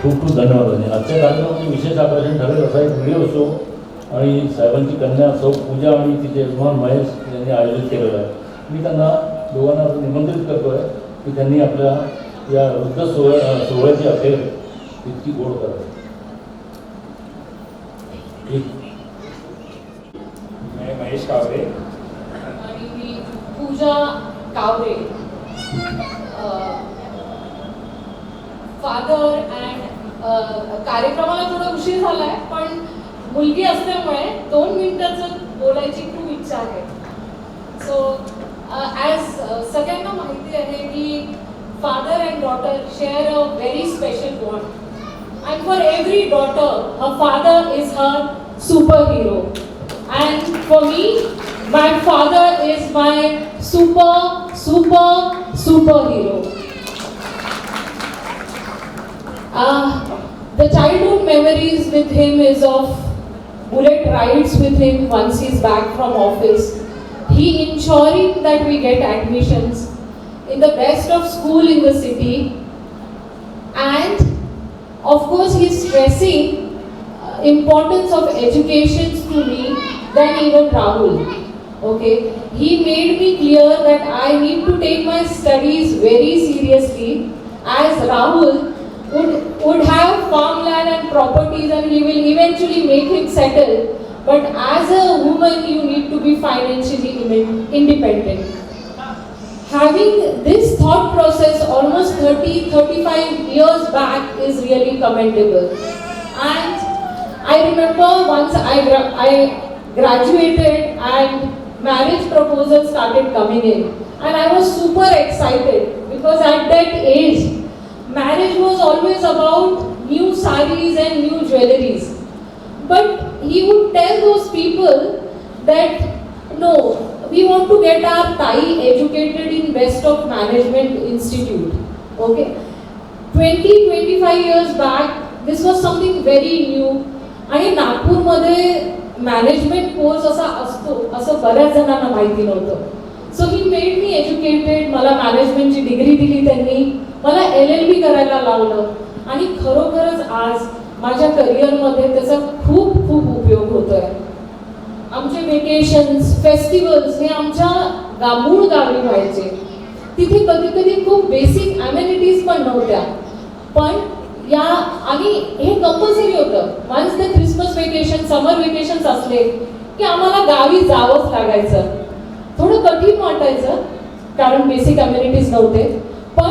खूप खूप धन्यवाद. आणि आजच्या कार्यक्रमाचे विशेष आकर्षण ठरेल असा एक व्हिडिओ शो आणि साहेबांची कन्या सौ पूजा आणि तिचे यजमान महेश यांनी आयोजित केलेलं आहे. मी त्यांना दोघांना असं निमंत्रित करतो आहे की त्यांनी आपल्या या वृद्ध सोहळ्याची अखेर इतकी गोड करावी. मैं महेश कावरे आणि मी पूजा कावरे. फादर अँड कार्यक्रमाला थोडा उशीर झाला आहे, पण मुलगी असल्यामुळे 2 मिनिटाचं बोलायची खूप इच्छा आहे. सो ॲज सगळ्यांना माहिती आहे की father and daughter share a very special bond. And for every daughter her father is her super hero. And for me, my father is my superhero. The childhood memories with him is of bullet rides with him once he's back from office. He ensuring that we get admissions in the best of school in the city. And of course, he's stressing importance of education to me than even Rahul. Okay, he made me clear that I need to take my studies very seriously, as Rahul would have farmland and properties and he will eventually make him settle. But as a woman, you need to be financially independent. Having this thought process almost 35 years back is really commendable. And I remember once I graduated and marriage proposals started coming in, and I was super excited because at that age marriage was always about new sarees and new jewelries. But he would tell those people that no, we want to get our Tai educated in best of management institute. Okay, 20-25 years back this was something very new. आणि नागपूरमध्ये management course असा असतो असं बऱ्याच जणांना माहिती नव्हतं. सो he made me educated. मला मॅनेजमेंटची डिग्री दिली त्यांनी, मला LLB करायला लावलं आणि खरोखरच आज माझ्या करिअरमध्ये त्याचा खूप खूप उपयोग होतोय. आमचे वेकेशन्स, फेस्टिवल्स हे आमच्या मूळ गावी व्हायचे. तिथे कधी कधी खूप बेसिक ॲमेनिटीज पण नव्हत्या, पण आणि हे कंपल्सरी होतं. Once the Christmas vacation, summer vacations असले की आम्हाला गावी जावंच लागायचं. थोडं कठीण वाटायचं कारण बेसिक अम्युनिटीज नव्हते, पण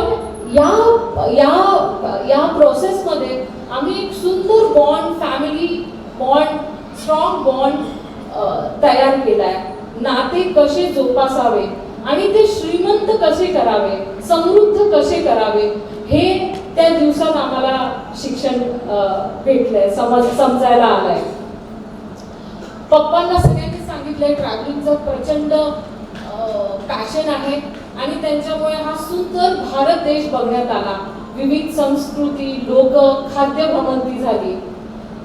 या प्रोसेसमध्ये आम्ही एक सुंदर bond, family bond, strong bond तयार केलाय. नाते कसे जोपासावे आणि ते श्रीमंत कसे करावे, समृद्ध कसे करावे, हे त्या दिवसात आम्हाला शिक्षण भेटलंय, समजायला आलंय. पप्पांना सगळ्यांनी सांगितलंय ट्रॅव्हलिंगचं प्रचंड पॅशन आहे आणि त्यांच्यामुळे हा सुंदर भारत देश बघण्यात आला. विविध संस्कृती, लोक, खाद्य भ्रमंती झाली.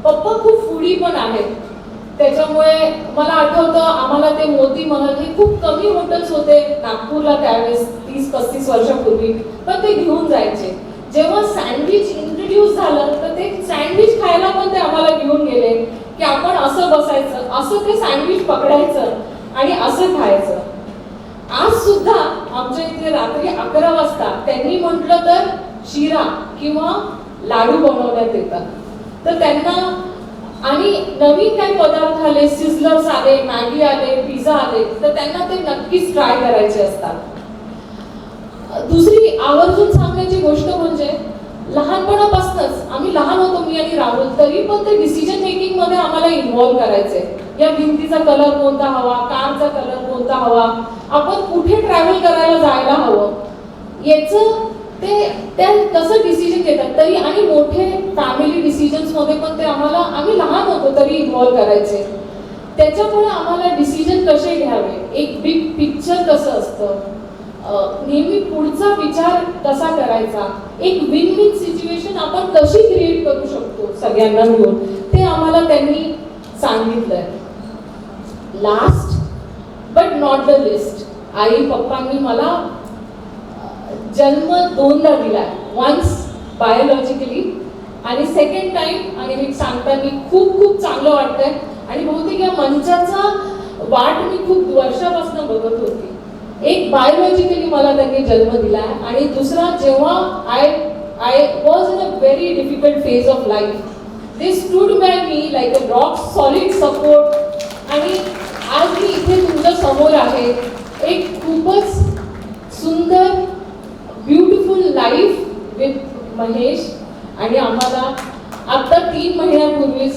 पप्पा खूप फूडी पण आहेत, त्याच्यामुळे मला आठवतं आम्हाला ते मोती महल हे खूप कमी हॉटेल्स होते नागपूरला त्यावेळेस 30-35 वर्षापूर्वी, पण ते घेऊन जायचे. जेव्हा सँडविच इंट्रोड्यूस झालं तर ते सँडविच खायला पण ते आम्हाला घेऊन गेले की आपण असं बसायचं, असं ते सँडविच पकडायचं आणि असं खायचं. आज सुद्धा आमच्या इथे रात्री 11 वाजता त्यांनी म्हटलं तर शिरा किंवा लाडू बनवण्यात येतात. तर त्यांना आणि नवीन काही पदार्थ आले, सिझलर्स आले, मॅगी आले, पिझ्झा आले, तर त्यांना ते नक्कीच ट्राय करायचे असतात. दुसरी आवर्जून सांगण्याची गोष्ट म्हणजे लहानपणापासूनच आम्ही लहान होतो, मी आणि राहुल, तरी पण ते डिसिजन मेकिंग मध्ये आम्हाला इन्व्हॉल्व करायचे. या भिंतीचा कलर कोणता हवा, कारचा कलर कोणता हवा, आपण कुठे ट्रॅव्हल करायला जायला हवं, याचं ते कसं डिसिजन घेतात. तरी आणि मोठे फॅमिली डिसिजन्स मध्ये पण ते आम्ही लहान होतो तरी इन्व्हॉल्व करायचे. त्याच्यामुळे आम्हाला डिसिजन कसे घ्यावे, एक बिग पिक्चर कसं असतं, नेहमी पुढचा विचार कसा करायचा, एक विन विन सिच्युएशन आपण कशी क्रिएट करू शकतो सगळ्यांना मिळून, ते आम्हाला त्यांनी सांगितलंय. Last but not the least, आई पप्पांनी मला जन्म दोनदा दिलाय. वन्स बायोलॉजिकली आणि सेकंड टाइम आणि मी सांगताना खूप खूप चांगलं वाटतंय आणि बहुतेक या मंचाचा वाट मी खूप वर्षापासून बघत होती. एक बायोलॉजिकली मला त्यांनी जन्म दिला आणि दुसरा जेव्हा I was in a very difficult phase of life, they stood by me like a rock solid support आणि आज मी इथे तुमच्या समोर आहे. एक खूपच सुंदर ब्युटिफुल लाईफ विथ महेश आणि आम्हाला आता 3 महिन्यापूर्वीच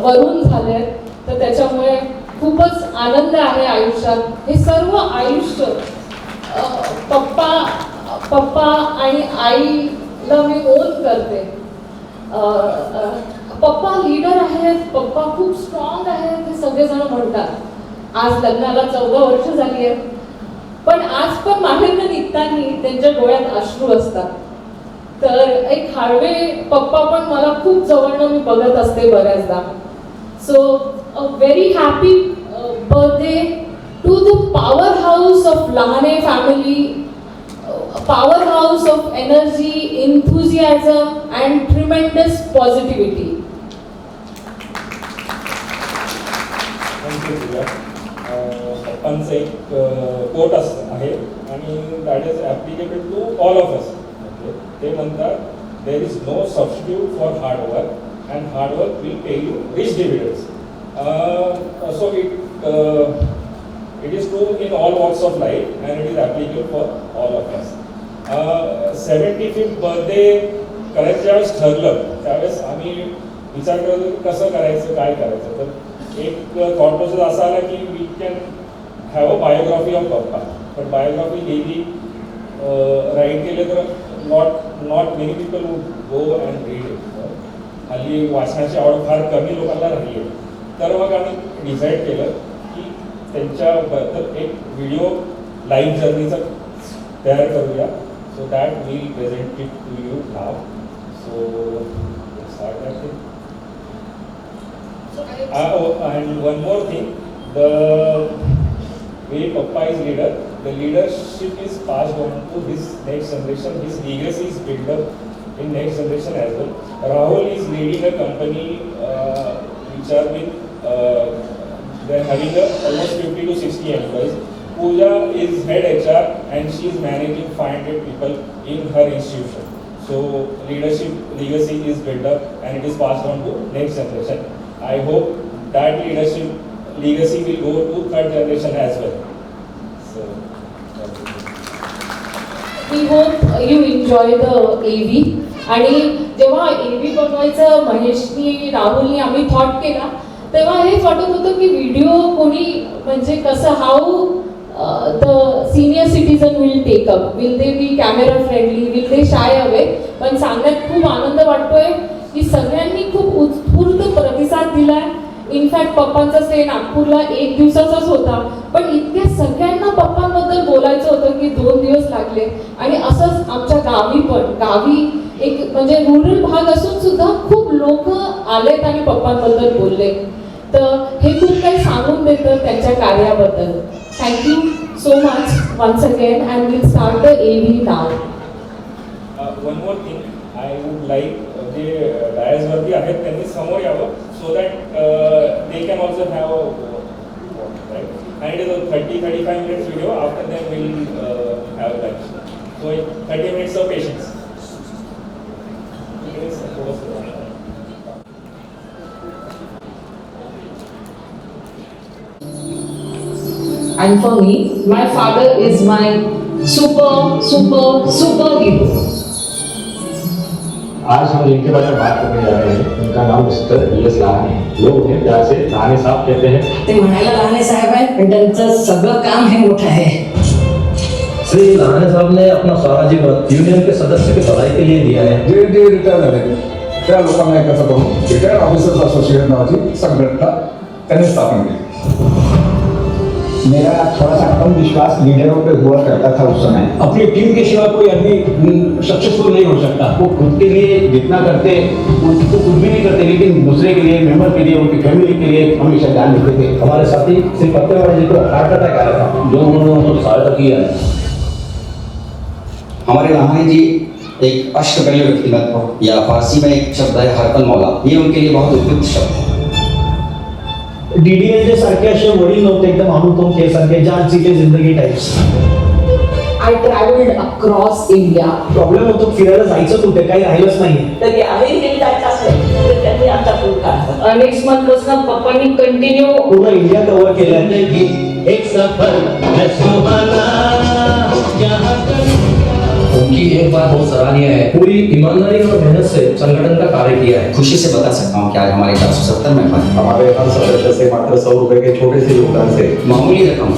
वरून झाले तर त्याच्यामुळे खूपच आनंद आहे आयुष्यात. हे सर्व आयुष्य पप्पा आणि आईला मी ओन करते. पप्पा लीडर आहेत, पप्पा खूप स्ट्रॉंग आहेत हे सगळेजण म्हणतात. आज लग्नाला 14 वर्ष झाली आहेत, पण आज पण माहेरनं निघताना त्यांच्या डोळ्यात अश्रू असतात. तर एक हळवे पप्पा पण मला खूप जवळनं मी बघत असते बऱ्याचदा. So a very happy birthday to the powerhouse of Lahane family, powerhouse of energy, enthusiasm and tremendous positivity. Thank you तुला. पप्पांचं एक कोट आहे आणि that is applicable to all of us. ते म्हणतात there is no substitute for hard work and hard work will pay you rich dividends. So it is true in all walks of life and it is applicable for all of us. 75th birthday करायचं ज्यावेळेस ठरलं त्यावेळेस आम्ही विचार करत होतो की कसं करायचं, काय करायचं. तर एक थॉट प्रोसेस असा आला की we can have a biography of papa. पण बायोग्राफी लिहिली राईट केलं तर not many people would go and read it. हल्ली वाचनाची आवड फार कमी लोकांना राहिली आहे. तर मग आम्ही डिसाईड केलं की त्यांच्याबद्दल एक व्हिडिओ लाईफ जर्नीचा तयार करूया. So that will present it to you now. So start that thing. And one more thing, the way Papa is leader, the leadership is passed on to his next generation. His legacy is built up in next generation as well. Rahul is leading a company which are with they are having almost 50 to 60 employees. Pooja is head HR and she is managing 500 people in her institution. So leadership legacy is built up and it is passed on to next generation. I hope that leadership legacy will go to third generation as well. So We hope you enjoy the AV. आणि जेव्हा AV बनवायचं महेशनी राहुलनी आम्ही thought केला तेव्हा हेच वाटत होतं की व्हिडिओ कोणी म्हणजे कसं how the senior citizen will take up, will they be camera friendly, will they shy away. पण सांगण्यात खूप आनंद वाटतोय की सगळ्यांनी खूप उत्स्फूर्त प्रतिसाद दिलाय. इनफॅक्ट पप्पांचा स्टे नागपूरला 1 दिवसाचाच होता, पण इतक्या सगळ्यांना पप्पांबद्दल बोलायचं होतं की 2 दिवस लागले. आणि असंच आमच्या गावी एक म्हणजे रुरल भाग असून सुद्धा खूप लोक आलेत आणि पप्पांबद्दल बोलले. तर हे खूप काही सांगून देतं त्यांच्या कार्याबद्दल. Thank you so much once again and will start the AV now. One more thing, I would like जे डायसवरती आहेत त्यांनी समोर यावं so that they can also have right. And it is a 30-35 minutes video. After that will have lunch. So 30 minutes of patience. And for me, my father is my super hero. आज हम जिनके बारे में बात करने जा रहे हैं उनका नाम मिस्टर ES लहाने है. लोग उन्हें प्यार से लहाने साहब कहते हैं. ते म्हणायला लहाने साहेब आहेत पण त्यांचं सगळं काम हे मोठं आहे. श्री लहाने साहब ने अपना सारा जीवन यूनियन के सदस्य की भलाई के लिए दिया है. जे रिटायर झाले त्या लोकांना एकत्र करून रिटायर्ड ऑफिसर्स असोसिएशन नावाची संघटना त्यांनी स्थापन केली. मेरा थोड़ा सा कम विश्वास लीडरों पे हुआ करता था उस समय. अपनी टीम के सिवा कोई आदमी सक्सेसफुल नहीं हो सकता. वो खुद के लिए जितना करते उनको कुछ भी नहीं करते, लेकिन दूसरे के लिए, मेंबर के लिए, उनकी फैमिली के लिए हमेशा ध्यान देते थे. हमारे साथी श्री पत्तेवाड़ी जी को हार्ट अटैक आया था, जो उन्होंने उनको सहायता किया है. हमारे लहाने जी एक अष्टकरीय व्यक्तिमत्व या फारसी में एक शब्द है हरकन मौला, ये उनके लिए बहुत उपयुक्त शब्द है। डीडीएलचे सारखे असे वडील नव्हते एकदम अनुपम खेर सारखे झांसीचे जिंदगी types. I traveled across India. Problem होतो फिरायला जायचं कुठे, काही राहिलंच नाहीये. तरी अमेरिकेला जायचं असेल तर त्यांनी आमचा पूल काढला. नेक्स्ट मंथ पासून पप्पांनी कंटिन्यू पूर्ण इंडिया कव्हर केलंय. एक सफर है सुहाना यहाँ उनकी एक बात बहुत सराहनीय है, पूरी ईमानदारी और मेहनत से संगठन का कार्य किया है. खुशी से बता सकता हूँ कि आज हमारे 470 मेंबर हैं। हमारे हर सदस्य से मात्र 100 रुपए के छोटे से योगदान से मामूली रकम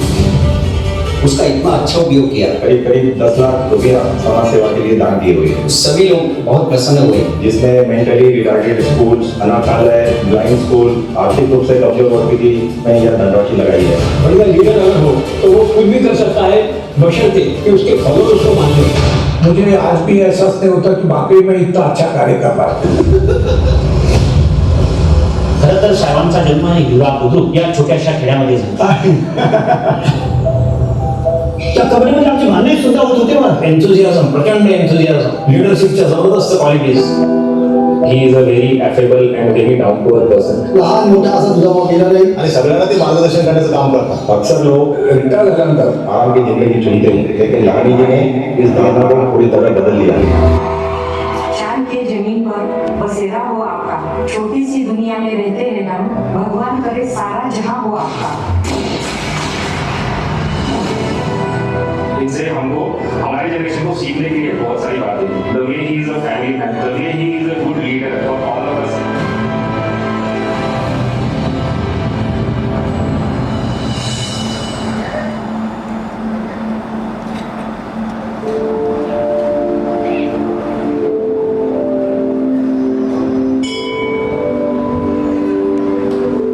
उसका इतना अच्छा उपयोग किया, करीब करीब 10 लाख रुपया समाज सेवा के लिए दान दिए हुए, सभी लोग बहुत प्रसन्न हुए। जिसमें मेंटली रिटार्डेड स्कूल्स, अनाथालय, ब्लाइंड स्कूल, आर्थिक रूप से कमजोर वर्ग के लिए मैं यह धनराशि लगाई है। बढ़िया लीडर अगर हो तो वो कुछ भी कर सकता है, बशर्ते कि उसके फॉलोअर्स उसको मान लें. मुझे आज भी एहसास नहीं होता कि वाकई में इतना अच्छा कार्य कर रहा हूं. खरं तर साहेबांचा जन्म हिवरा बुद्रुक या छोट्याशा खेड्यामध्ये झाला. त्या कंपनीमध्ये आमचे भांडणे सुद्धा होत होते बरं. एन्थुझियाझम, प्रचंड एन्थुझियाझम, लिडरशिपच्या जबरदस्त qualities. He is a very affable and very down to earth person. लहान मोठा असा तुझा केला नाही आणि सगळ्यांना ते मार्गदर्शन करण्याचं काम करतात. अक्सर लोग रिटायर झाल्यानंतर आराम की जिंदगी चुनते हैं, लेकिन लानी जी ने इस धारणा को पूरी तरह बदल दिया. चांद के जमीन पर बसेरा हो आपका, छोटी सी दुनिया में रहते हैं हम, भगवान करे सारा जहां हो आपका. इनसे हमको हमारे जनरेशन को सीखने के लिए बहुत सारी बातें हैं. The way he is a family man, the way he is a good leader for all of us.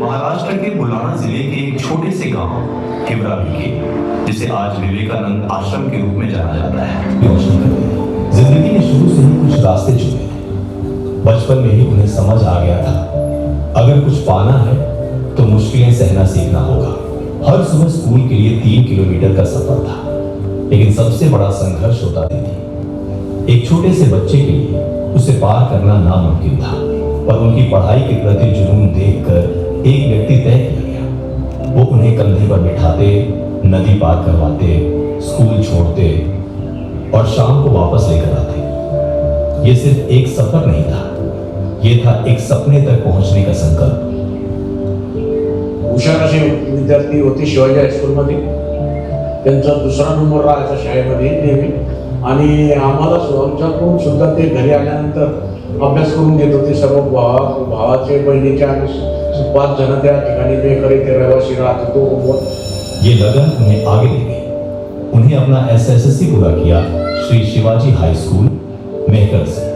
Maharashtra के बुलढाणा जिले के एक छोटे से गांव हिवरा विखे, जिसे आज विवेकानंद आश्रम के रूप में जाना जाता है. जिंदगी ने शुरू से ही कुछ रास्ते चुने. बचपन में ही उन्हें समझ आ गया था, अगर कुछ पाना है तो मुश्किलें सहना सीखना होगा. हर सुबह स्कूल के लिए 3 किलोमीटर का सफर था, लेकिन सबसे बड़ा संघर्ष होता थी. एक छोटे से बच्चे के लिए उसे पार करना नामुमकिन था, पर उनकी पढ़ाई के प्रति जुनून देखकर एक व्यक्ति तय किया गया. वो उन्हें कंधे पर बिठाते, नदी पार करवाते, स्कूल छोड़ते और शाम को वापस लेकर आते. ये सिर्फ एक सफर नहीं था, ये था एक सपने तक पहुंचने का संकल्प. हुशार असे विद्यार्थी होते शिवाजी हायस्कूलमध्ये. त्यांचा दुसरा नंबर राहायचा शाळेमध्ये नेहमी. आणि आम्हाला आमच्याकडून सुद्धा ते घरी आल्यानंतर अभ्यास करून घेत होते. सर्व भावाचे बहिणीचे आणि 5 जण त्या ठिकाणी बेकरी ते रहिवासी राहत होतो. ये लगन उन्हें आगे ले गई. उन्हें अपना SSSC पूरा किया श्री शिवाजी हाई स्कूल मेहकर से.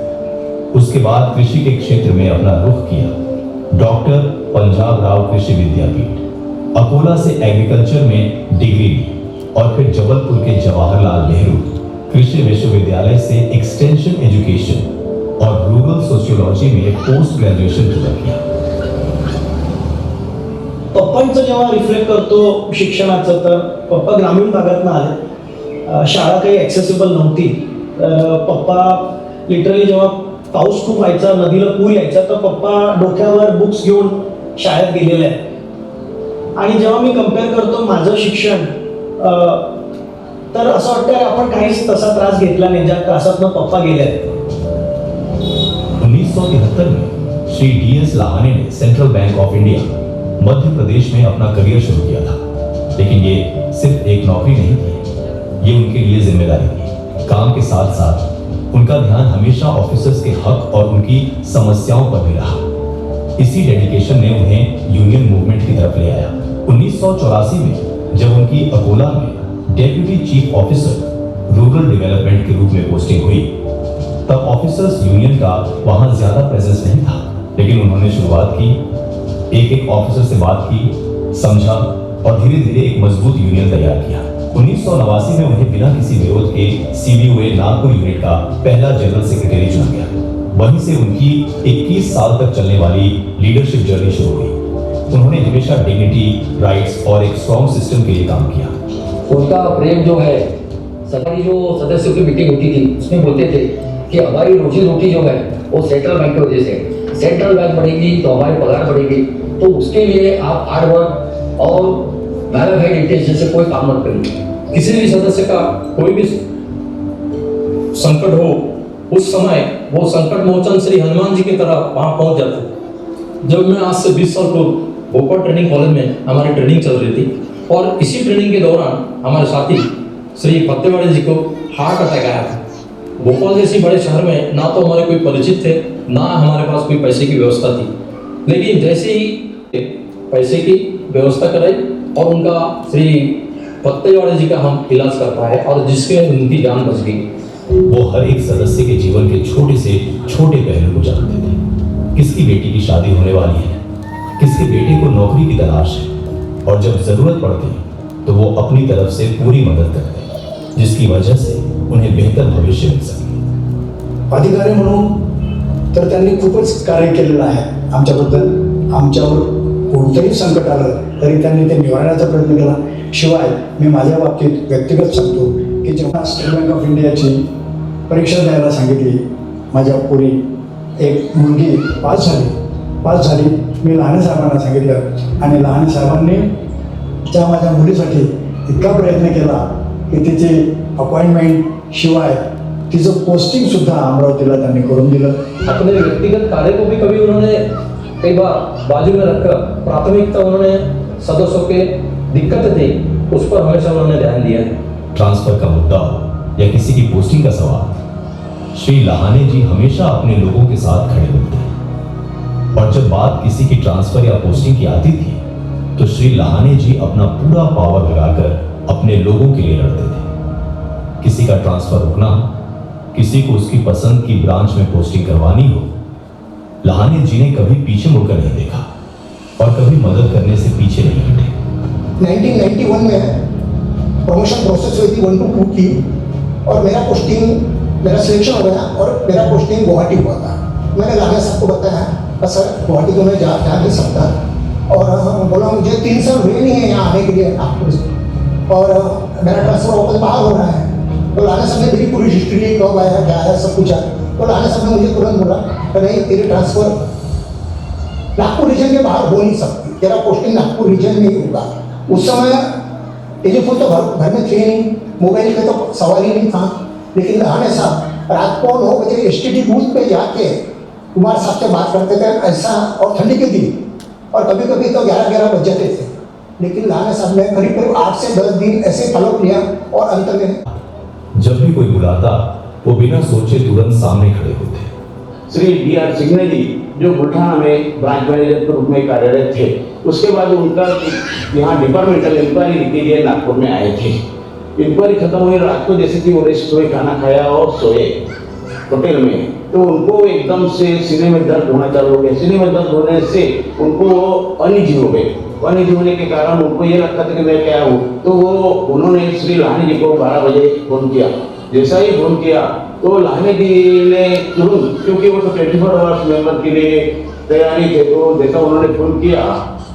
उसके बाद कृषि के क्षेत्र में अपना रुख किया. डॉक्टर पंजाब राव कृषि विद्यापीठ, अकोला से एग्रीकल्चर में डिग्री ली और फिर जबलपुर के जवाहरलाल नेहरू कृषि विश्वविद्यालय से एक्सटेंशन एजुकेशन और रूरल सोशियोलॉजी में पोस्ट ग्रेजुएशन पूरा किया. पप्पांचं जेव्हा रिफ्लेक्ट करतो शिक्षणाचं, तर पप्पा ग्रामीण भागातून आले. शाळा काही ॲक्सेसिबल नव्हती. पप्पा लिटरली जेव्हा पाऊस खूप व्हायचा, नदीला पूर यायचा, तर पप्पा डोक्यावर बुक्स घेऊन शाळेत गेलेले आहेत. आणि जेव्हा मी कम्पेअर करतो माझं शिक्षण, तर असं वाटतं आपण काहीच तसा त्रास घेतला नाही ज्या त्रासातनं पप्पा गेले आहेत. 1973 में श्री DS लाहाने ने central bank of India Madhya Pradesh में अपना करियर शुरू किया था. लेकिन ये सिर्फ एक नौकरी नहीं थी, ये उनके लिए जिम्मेदारी थी. काम के साथ साथ उनका ध्यान हमेशा ऑफिसर्स के हक और उनकी समस्याओं पर भी रहा. इसी डेडिकेशन ने उन्हें यूनियन मूवमेंट की तरफ ले आया. 1984 में जब उनकी अकोला में deputy chief officer rural development के रूप में पोस्टिंग हुई, तब ऑफिसर्स यूनियन का वहां ज्यादा प्रेजेंस नहीं था. लेकिन उन्होंने शुरुआत की, एक ऑफिसर से बात की, समझा और धीरे धीरे एक मजबूत यूनियन तैयार किया. 1989 में उन्हें बिना किसी विरोध के CBOA नागपुर यूनिट का पहला जनरल सेक्रेटरी चुना गया. वहीं से उनकी 21 साल तक चलने वाली लीडरशिप जर्नी शुरू हुई. उन्होंने हमेशा डिग्निटी, राइट्स और एक स्ट्रॉन्ग सिस्टम के लिए काम किया. उनका प्रेम जो है, सरकारी जो सदस्यों की मीटिंग होती थी उसमें बोलते थे कि हमारी रोजी रोटी जो है वो सेंट्रल बैंक की वजह से, सेंट्रल बैंक बढ़ेगी तो हमारी पगार बढ़ेगी, तो उसके लिए आप हार्ड वर्क और मैराफाइड इंटेंशन से कोई काम मत करिए। किसी भी सदस्य का कोई भी संकट हो, उस समय वो संकट मोचन श्री हनुमान जी की तरह वहां पहुंच जाते। जब मैं आज से 20 साल पूर्व भोपाल ट्रेनिंग कॉलेज में हमारी ट्रेनिंग चल रही थी और इसी ट्रेनिंग के दौरान हमारे साथी श्री फतेहवाड़ी जी को हार्ट अटैक आया था। भोपाल जैसी बड़े शहर में ना तो हमारे कोई परिचित थे, ना हमारे पास कोई पैसे की व्यवस्था थी, लेकिन जैसे ही पैसे की व्यवस्था कराई और उनका श्री फतेहवाड़ी जी का हम इलाज कर पाए और जिसके उनकी जान बच गई। वो हर एक सदस्य के जीवन के छोटे से छोटे पहलू को जानते थे। किसकी बेटी की शादी होने वाली है, किसके बेटे को नौकरी की तलाश है, और जब जरूरत पड़ती तो वो अपनी तरफ से पूरी मदद करते, जिसकी वजह से उन्हें बेहतर भविष्य मिल सके। अधिकारी म्हणून तर त्यांनी खूपच कार्य केलेलं आहे आमच्याबद्दल। आमच्यावर कोणतंही संकट आलं तरी त्यांनी ते निवारण्याचा प्रयत्न केला। शिवाय मी माझ्या बाबतीत व्यक्तिगत सांगतो की जेव्हा स्टेट बँक ऑफ इंडियाची परीक्षा द्यायला सांगितली, माझ्या पोरी एक मुलगी पास झाली, मी लहाने साहेबांना सांगितलं आणि लहाने साहेबांनी त्या माझ्या मुलीसाठी इतका प्रयत्न केला की तिची अपॉइंटमेंट शिवाय तिचं पोस्टिंग सुद्धा अमरावतीला त्यांनी करून दिलं। अपने व्यक्तिगत कार्य को भी कभी उन्होंने कई बार बाजू में रखकर प्राथमिकता उन्होंने सदस्यों के दिक्कतें थी उस पर हमेशा उन्होंने ध्यान दिया है। ट्रांसफर का मुद्दा हो या किसी की पोस्टिंग का सवाल, श्री लहाने जी हमेशा अपने लोगों के साथ खड़े होते हैं। और जब बात किसी की ट्रांसफर या पोस्टिंग की आती थी तो श्री लहाने जी अपना पूरा पावर लगाकर अपने लोगों के लिए लड़ते थे। किसी का ट्रांसफर रुकना हो, किसी को उसकी पसंद की ब्रांच में पोस्टिंग करवानी हो, लहाने जी ने कभी पीछे मुड़कर नहीं देखा और कभी मदद करने से पीछे नहीं हटे। 1991 में प्रमोशन प्रोसेस हुई थी 1 to 2 की, और मेरा सिलेक्शन हो गया और मेरा पोस्टिंग गुवाहाटी हुआ था। मैंने लाने साहब को बताया सर गुवाहाटी तो मैं जा नहीं सकता, और बोला मुझे 3 साल हुए नहीं है यहाँ आने के लिए नागपुर से, और मेरा ट्रांसफर वापस बाहर हो रहा है। तो लाने साहब ने मेरी पूरी हिस्ट्री ली, कब आया क्या आया सब पूछा। तो लाने साहब ने मुझे तुरंत बोला नहीं तेरी ट्रांसफर नागपुर रीजन के बाहर हो नहीं सकती, तेरा पोस्टिंग नागपुर रीजन में ही होगा। उस समय टेलीफोन तो घर में थे नहीं, मोबाइल का तो सवाल ही नहीं था, लेकिन लहाने साहब रात को 9 बजे STD बूथ पे जाके कुमार साहब से बात करते थे ऐसा, और ठंडी के दिन, और कभी कभी तो 11-11 बज जाते थे, लेकिन लहाने साहब ने करीब 8 से 10 दिन ऐसे फॉलो किया और अंत में जब भी कोई बुलाता वो बिना सोचे तुरंत सामने खड़े होते। श्री DR सिग्ने जी जो बुल्ढाना में ब्रांच मैनेजर के रूप में कार्यरत थे, उसके बाद उनका यहाँ डिपार्टमेंटल इंक्वायरी के लिए नागपुर में आए थे। इंक्वायरी खत्म हुई रात को, जैसे कि उन्हें सोए खाना खाया और सोए होटल में, तो उनको एकदम से सीने में दर्द होना चालू हो गया। सीने में दर्द होने से उनको अनिजी हो गए। अनिजी होने के कारण उनको ये लगता था कि मैं क्या हूँ, तो वो उन्होंने श्री लहाने जी को 12 बजे फोन किया। जैसा ही फोन किया तो लहाने जी ने तुरंत, क्योंकि वो तो 24 आवर्स मेंबर के लिए तैयारी थे, तो जैसा उन्होंने फोन किया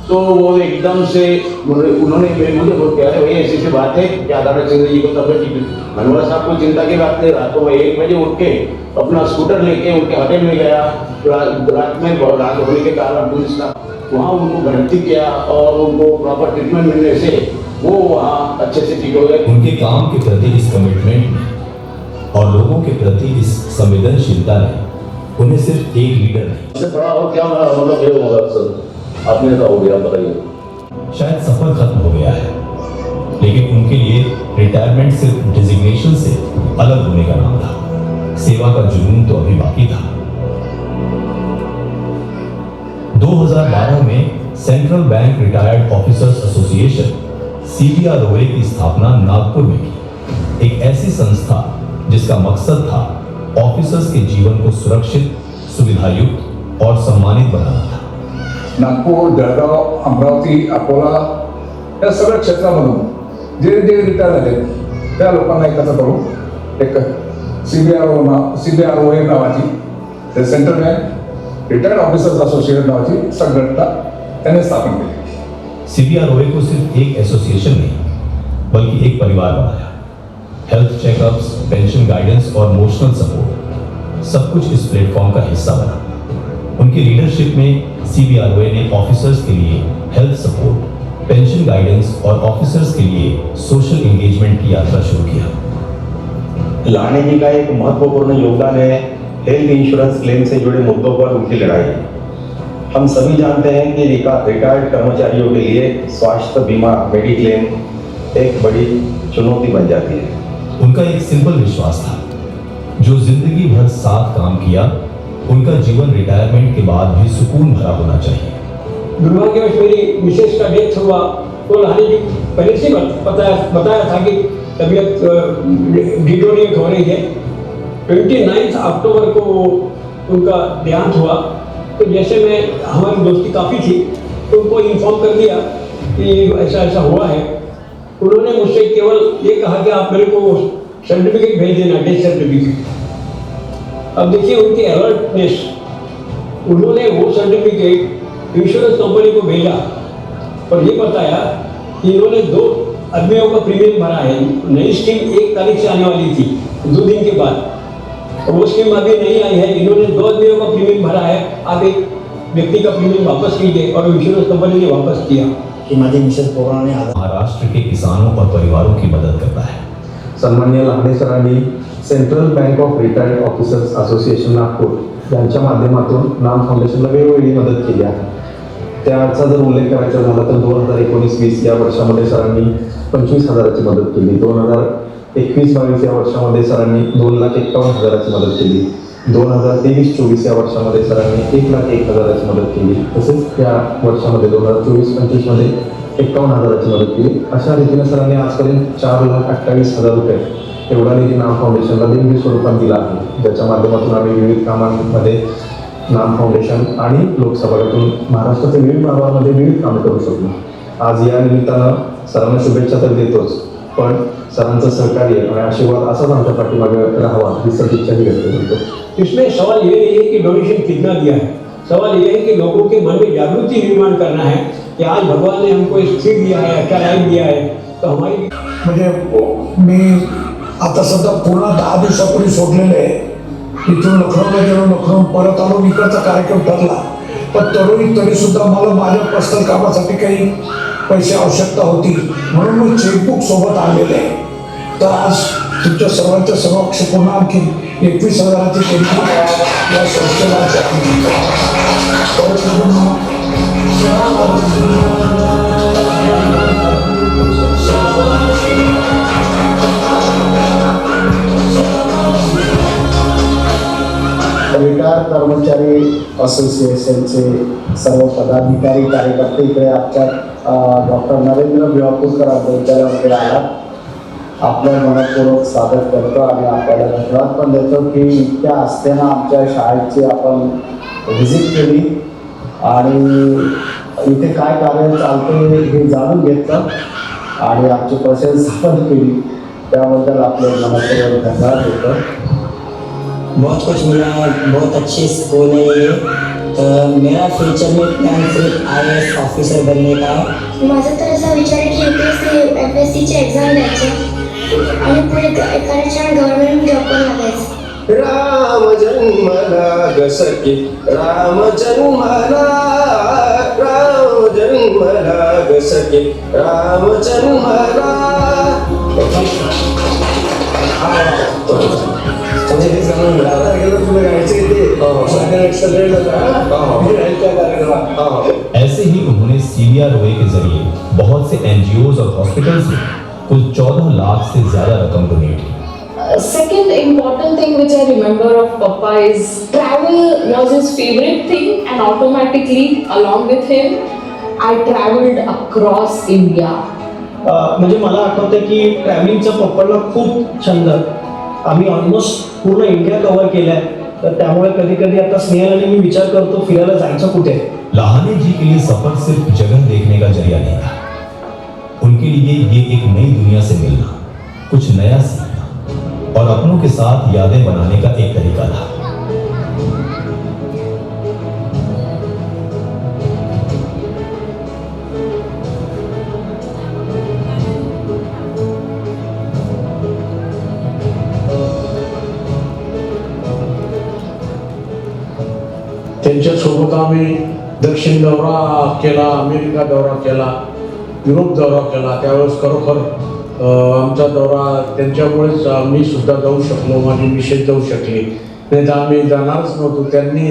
तो वो एकदम से उन्होंने मुझे बोल के अरे भाई ऐसी सी बात है क्या दादा सिंह जी को तबियत ठीक है। मनोहर साहब को चिंता की बात नहीं, रात को मैं 1 बजे उठ के अपना स्कूटर लेके उनके होटल में गया। रात में रात होने के कारण पुलिस का वहाँ उनको भर्ती किया और उनको प्रॉपर ट्रीटमेंट मिलने से वो वहाँ अच्छे से ठीक हो गए। उनके काम के प्रति इस कमिटमेंट ने और लोगों के प्रति इस संवेदनशीलता ने उन्हें सिर्फ एक लीडर नहीं, बड़ा और क्या मतलब ये होगा सर आपने ऐसा हो गया बताइए। शायद सफर खत्म हो गया है, लेकिन उनके लिए रिटायरमेंट सिर्फ डिजिग्नेशन से अलग होने का नाम था। सेवा का जुनून तो अभी बाकी था। 2012 में central bank retired officers association CBROA की स्थापना नागपुर में की। एक ऐसी संस्था जिसका मकसद था ऑफिसर्स के जीवन को सुरक्षित, सुविधायुक्त और सम्मानित बनाना था। नागपूर, जळगाव, अमरावती, अकोला या सगळ्या क्षेत्रामधून जे रिटायर झाले त्या लोकांना एकत्र करून एक CBROA नावाची ते central bank retired officers association नावाची संघटना त्याने स्थापन केली। CBROA को सिर्फ एक एसोसिएशन नहीं बल्कि एक परिवार बनाया। हेल्थ चेकअप्स, पेंशन गाइडेंस और इमोशनल सपोर्ट सब कुछ इस प्लेटफॉर्म का हिस्सा बना। उनकी लीडरशिप में सीबीआरओए ने ऑफिसर्स के लिए हेल्थ सपोर्ट, पेंशन गाइडेंस और ऑफिसर्स के लिए सोशल एंगेजमेंट की यात्रा शुरू किया। लाने जी का एक महत्वपूर्ण योगदान है हेल्थ इंश्योरेंस क्लेम से जुड़े मुद्दों पर उनकी लड़ाई। हम सभी जानते हैं कि रिटायर्ड कर्मचारियों के लिए स्वास्थ्य बीमा मेडिक्लेम एक बड़ी चुनौती बन जाती है। उनका एक सिंपल विश्वास था, जो जिंदगी भर साथ काम किया, उनका जीवन रिटायरमेंट के बाद भी सुकून भरा होना चाहिए। दुर्भाग्यवश मेरी मिसेस का डेथ हुआ तो लाने जी पहले से बताया था कि तबीयत डिटोरिएट हो रही है। 29 अक्टूबर को उनका देहांत हुआ। तो जैसे मैं हमारी दोस्ती काफ़ी थी तो उनको इन्फॉर्म कर दिया कि ऐसा ऐसा हुआ है। उन्होंने मुझसे केवल ये कहा कि आप मेरे को सर्टिफिकेट भेज देना, डेथ सर्टिफिकेट। अब देखिए उनकी अलर्टनेस, उन्होंने वो सर्टिफिकेट इंश्योरेंस कंपनी को भेजा और ये बताया कि इन्होंने 2 आदमियों का प्रीमियम भरा है। नई स्कीम 1 तारीख से आने वाली थी, 2 दिन के बाद, और वो स्कीम अभी नहीं आई है। इन्होंने 2 आदमियों का प्रीमियम भरा है, आप एक व्यक्ति का प्रीमियम वापस कीजिए, और इंश्योरेंस कंपनी ने वापस किया। महाराष्ट्र के किसानों और परिवारों की मदद करता है। सन्माननीय लहाने सरांनी central bank of retired officers association Nagpur यांच्या माध्यमातून नाम फाउंडेशनला वेगवेगळी मदत केली आहे। त्याचा जर उल्लेख करायचा झाला तर 2019-20 या वर्षामध्ये सरांनी 25,000ची मदत केली। 2021-22 या वर्षामध्ये सरांनी 2,51,000ची मदत केली। 2023-24 या वर्षामध्ये सरांनी 1,01,000ची मदत केली। तसेच या वर्षामध्ये 2024-25 मध्ये 51,000ची मदत केली। अशा रीतीने सरांनी आजपर्यंत 4,28,000 रुपये एवढा निधी नाम फाउंडेशनला देणगी स्वरूपात दिला आहे, ज्याच्या माध्यमातून आम्ही विविध कामांमध्ये नाम फाउंडेशन आणि लोकसभागातून महाराष्ट्राच्या विविध भागामध्ये विविध कामे करू शकतो। आज या निमित्तानं सरांना शुभेच्छा तर देतोच, पण सरांचं सहकार्य आणि आशीर्वाद असाच आमच्या पाठीमागे राहावा ही सदिच्छाही व्यक्त करतो। इसमें सवाल ये नहीं है कि डोनेशन कितना दिया है, सवाल ये है कि लोगों के मन में जागृति निर्माण करना है कि आज भगवान ने हमको एक सीट दिया है, अच्छा लाइफ दिया है, तो हमारी म्हणजे मी आता सध्या पूर्ण 10 दिवसापूर्वी सोडलेले आहे। इथून लखनौला गेलो, लखनौ परत आलो, इकडचा कार्यक्रम ठरला, पण तरी सुद्धा मला माझ्या पर्सनल कामासाठी काही पैसे आवश्यकता होती, म्हणून मी चेकबुक सोबत आणलेले आहे। तर आज तुमच्या सर्वांच्या समक्ष पुन्हा आणखी 21,000ची देणगी या संस्थेला रिटायर कर्मचारी असोसिएशनचे सर्व पदाधिकारी कार्यकर्ते इकडे आमच्या डॉक्टर नरेंद्र भिवापूरकर विद्यालयामध्ये आला। आपलं मनपूर्वक स्वागत करतो आणि आपल्याला धन्यवाद पण देतो की इतक्या आस्थेनं आमच्या शाळेची आपण व्हिजिट केली आणि इथे काय कार्य चालते हे जाणून घेतलं आणि आमची प्रशंसा पण केली, त्याबद्दल आपले मनपूर्वक धन्यवाद देतो। बहुत कुछ मिला है, बहुत अच्छी स्कूल है ये। मेरा फ्यूचर में प्लान सिर्फ IAS ऑफिसर बनने का है। माझा तर असा विचार आहे की UPSC FSCची एक्झाम द्यायची आणि पुढे एखाद्या छान गव्हर्नमेंट जॉब पण लागायचं। राम जन्मला गसके राम जन्मला गसके राम जन्मला। ऐसे ही उन्होंने सीबीआरओए के जरिए बहुत से NGOs और हॉस्पिटल्स में कुल 14 लाख से ज्यादा रकम डोनेट की। Second important thing which I remember of Papa is travel was his favorite thing, and automatically along with him I traveled across India. म्हणजे मला आठवतं की ट्रॅव्हलिंगचा पप्पाला खूप छंद। आम्ही ऑलमोस्ट पूर्ण इंडिया कव्हर केलाय, तर त्यामुळे कधी कधी आता स्नेहल आणि मी विचार करतो फिरायला जायचं कुठे। लाहाने जी के लिए सफर सिर्फ जगह देखने का जरिया नहीं था, उनके लिए ये एक नई दुनिया से मिलना, कुछ नया सीखना और अपनों के साथ यादें बनाने का एक तरीका था। त्यांच्यासोबत आम्ही दक्षिण दौरा केला, अमेरिका दौरा केला, युरोप दौरा केला. त्यावेळेस खरोखर आमचा दौरा त्यांच्यामुळेच मी सुद्धा जाऊ शकलो, माझी मिसेस जाऊ शकली, नाही तर आम्ही जाणारच नव्हतो. त्यांनी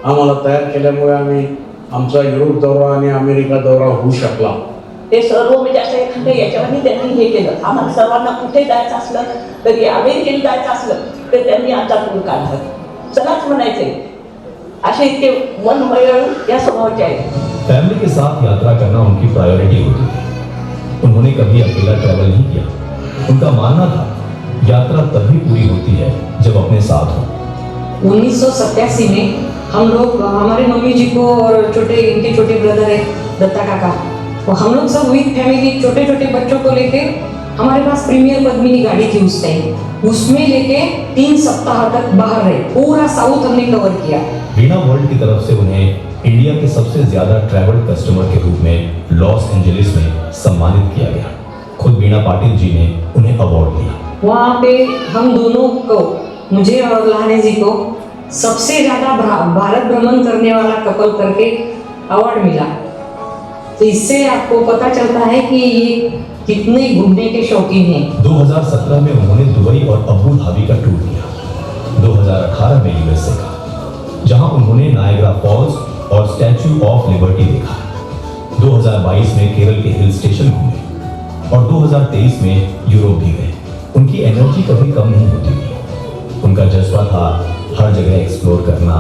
आम्हाला तयार केल्यामुळे आम्ही आमचा युरोप दौरा आणि अमेरिका दौरा होऊ शकला. ते सर्व म्हणजे असं एखाद्या याच्यावरही त्यांनी हे केलं. आम्हाला सर्वांना कुठे जायचं असलं तरी, अमेरिकेला जायचं असलं तर त्यांनी आमचा टूर काढला. चलाच म्हणायचे, असे इतके मनमय या स्वभावाचे आहेत. फैमिली के साथ यात्रा करना उनकी प्रायोरिटी होती थी. उन्होंने कभी अकेला ट्रैवल नहीं किया. उनका मानना था यात्रा तभी पूरी होती है जब अपने साथ हो. 1987 में हम लोग, हमारे मम्मी जी को और इनके छोटे ब्रदर है दत्ता काका, तो हम लोग सब विद फैमिली छोटे छोटे बच्चों को लेके, हमारे पास प्रीमियर पद्मिनी गाड़ी थी उस टाइम, उसमें लेके 3 सप्ताह तक बाहर रहे. पूरा साउथ हमने कवर किया. वीणा वर्ल्ड की तरफ से उन्हें इंडिया के सबसे ज्यादा ट्रैवल कस्टमर के रूप में लॉस एंजलिस में सम्मानित किया गया. खुद वीणा पाटिल जी ने उन्हें अवार्ड दिया. वहाँ पे हम दोनों को, मुझे और लहाने जी को, सबसे ज्यादा भारत भ्रमण करने वाला कपल करके अवार्ड मिला. तो इससे आपको पता चलता है कि ये कितने घूमने के शौकीन हैं. 2017 में उन्होंने दुबई और अबू धाबी का टूर किया. 2018 में यूएसए का, जहां उन्होंने नायग्रा फॉल्स और स्टैच्यू ऑफ लिबर्टी देखा. 2022 में केरल के हिल स्टेशन घूमे और 2023 में यूरोप भी गए. उनकी एनर्जी कभी कम नहीं होती थी. उनका जज्बा था हर जगह एक्सप्लोर करना,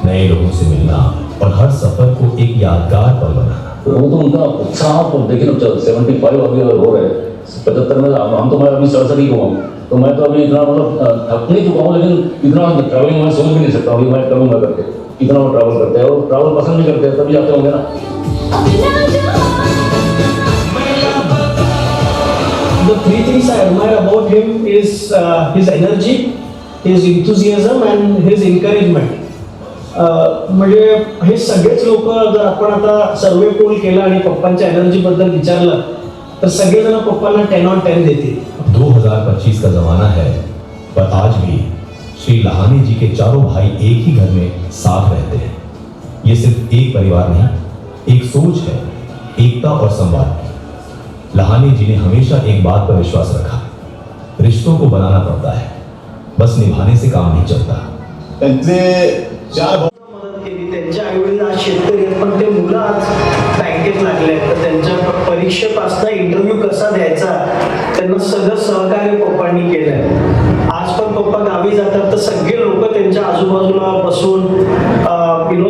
नए लोगों से मिलना और हर सफर को एक यादगार पल बनाना. वो तो उनका उत्साह तो देखिए ना, 75 अभी अगर हो रहे हैं, 75 में हम तो, मैं अभी 67 ही हुआ हूँ, तो मैं तो अभी इतना मतलब थक नहीं चुका हूँ, लेकिन इतना ट्रैवलिंग मैं समझ भी नहीं सकता. अभी मैं करूँगा करके इतना वो ट्रैवल करते हैं, और ट्रैवल पसंद भी करते हैं, तभी जाते होंगे ना. The 3 things I admire about him is his energy, his enthusiasm and his encouragement. म्हणजे हे सगळेच लोक, जर आपण आता सर्वे पोल केला आणि पप्पांच्या एनर्जी बद्दल विचारलं तर सगळेजण पप्पांना 10 on 10 देतील. 2025 का जमाना है, पर आज भी श्री लहानी जी के चारों भाई एक ही घर में साथ रहते हैं. ये सिर्फ एक परिवार नहीं, एक सोच है, एकता और संवाद की. लहानी जी ने हमेशा एक बात पर विश्वास रखा, रिश्तों को बनाना पड़ता है, बस निभाने से काम नहीं चलता. मदत केली. त्यांच्या आईवडील आज शेतकरी आहेत, पण ते मुलं आज बँकेत लागले आहेत, तर त्यांच्या परीक्षेपासून इंटरव्ह्यू कसा द्यायचा त्यांना सगळं सहकार्य पप्पांनी केलंय. आज पण पप्पा गावी जातात तर सगळे लोक त्यांच्या आजूबाजूला बसून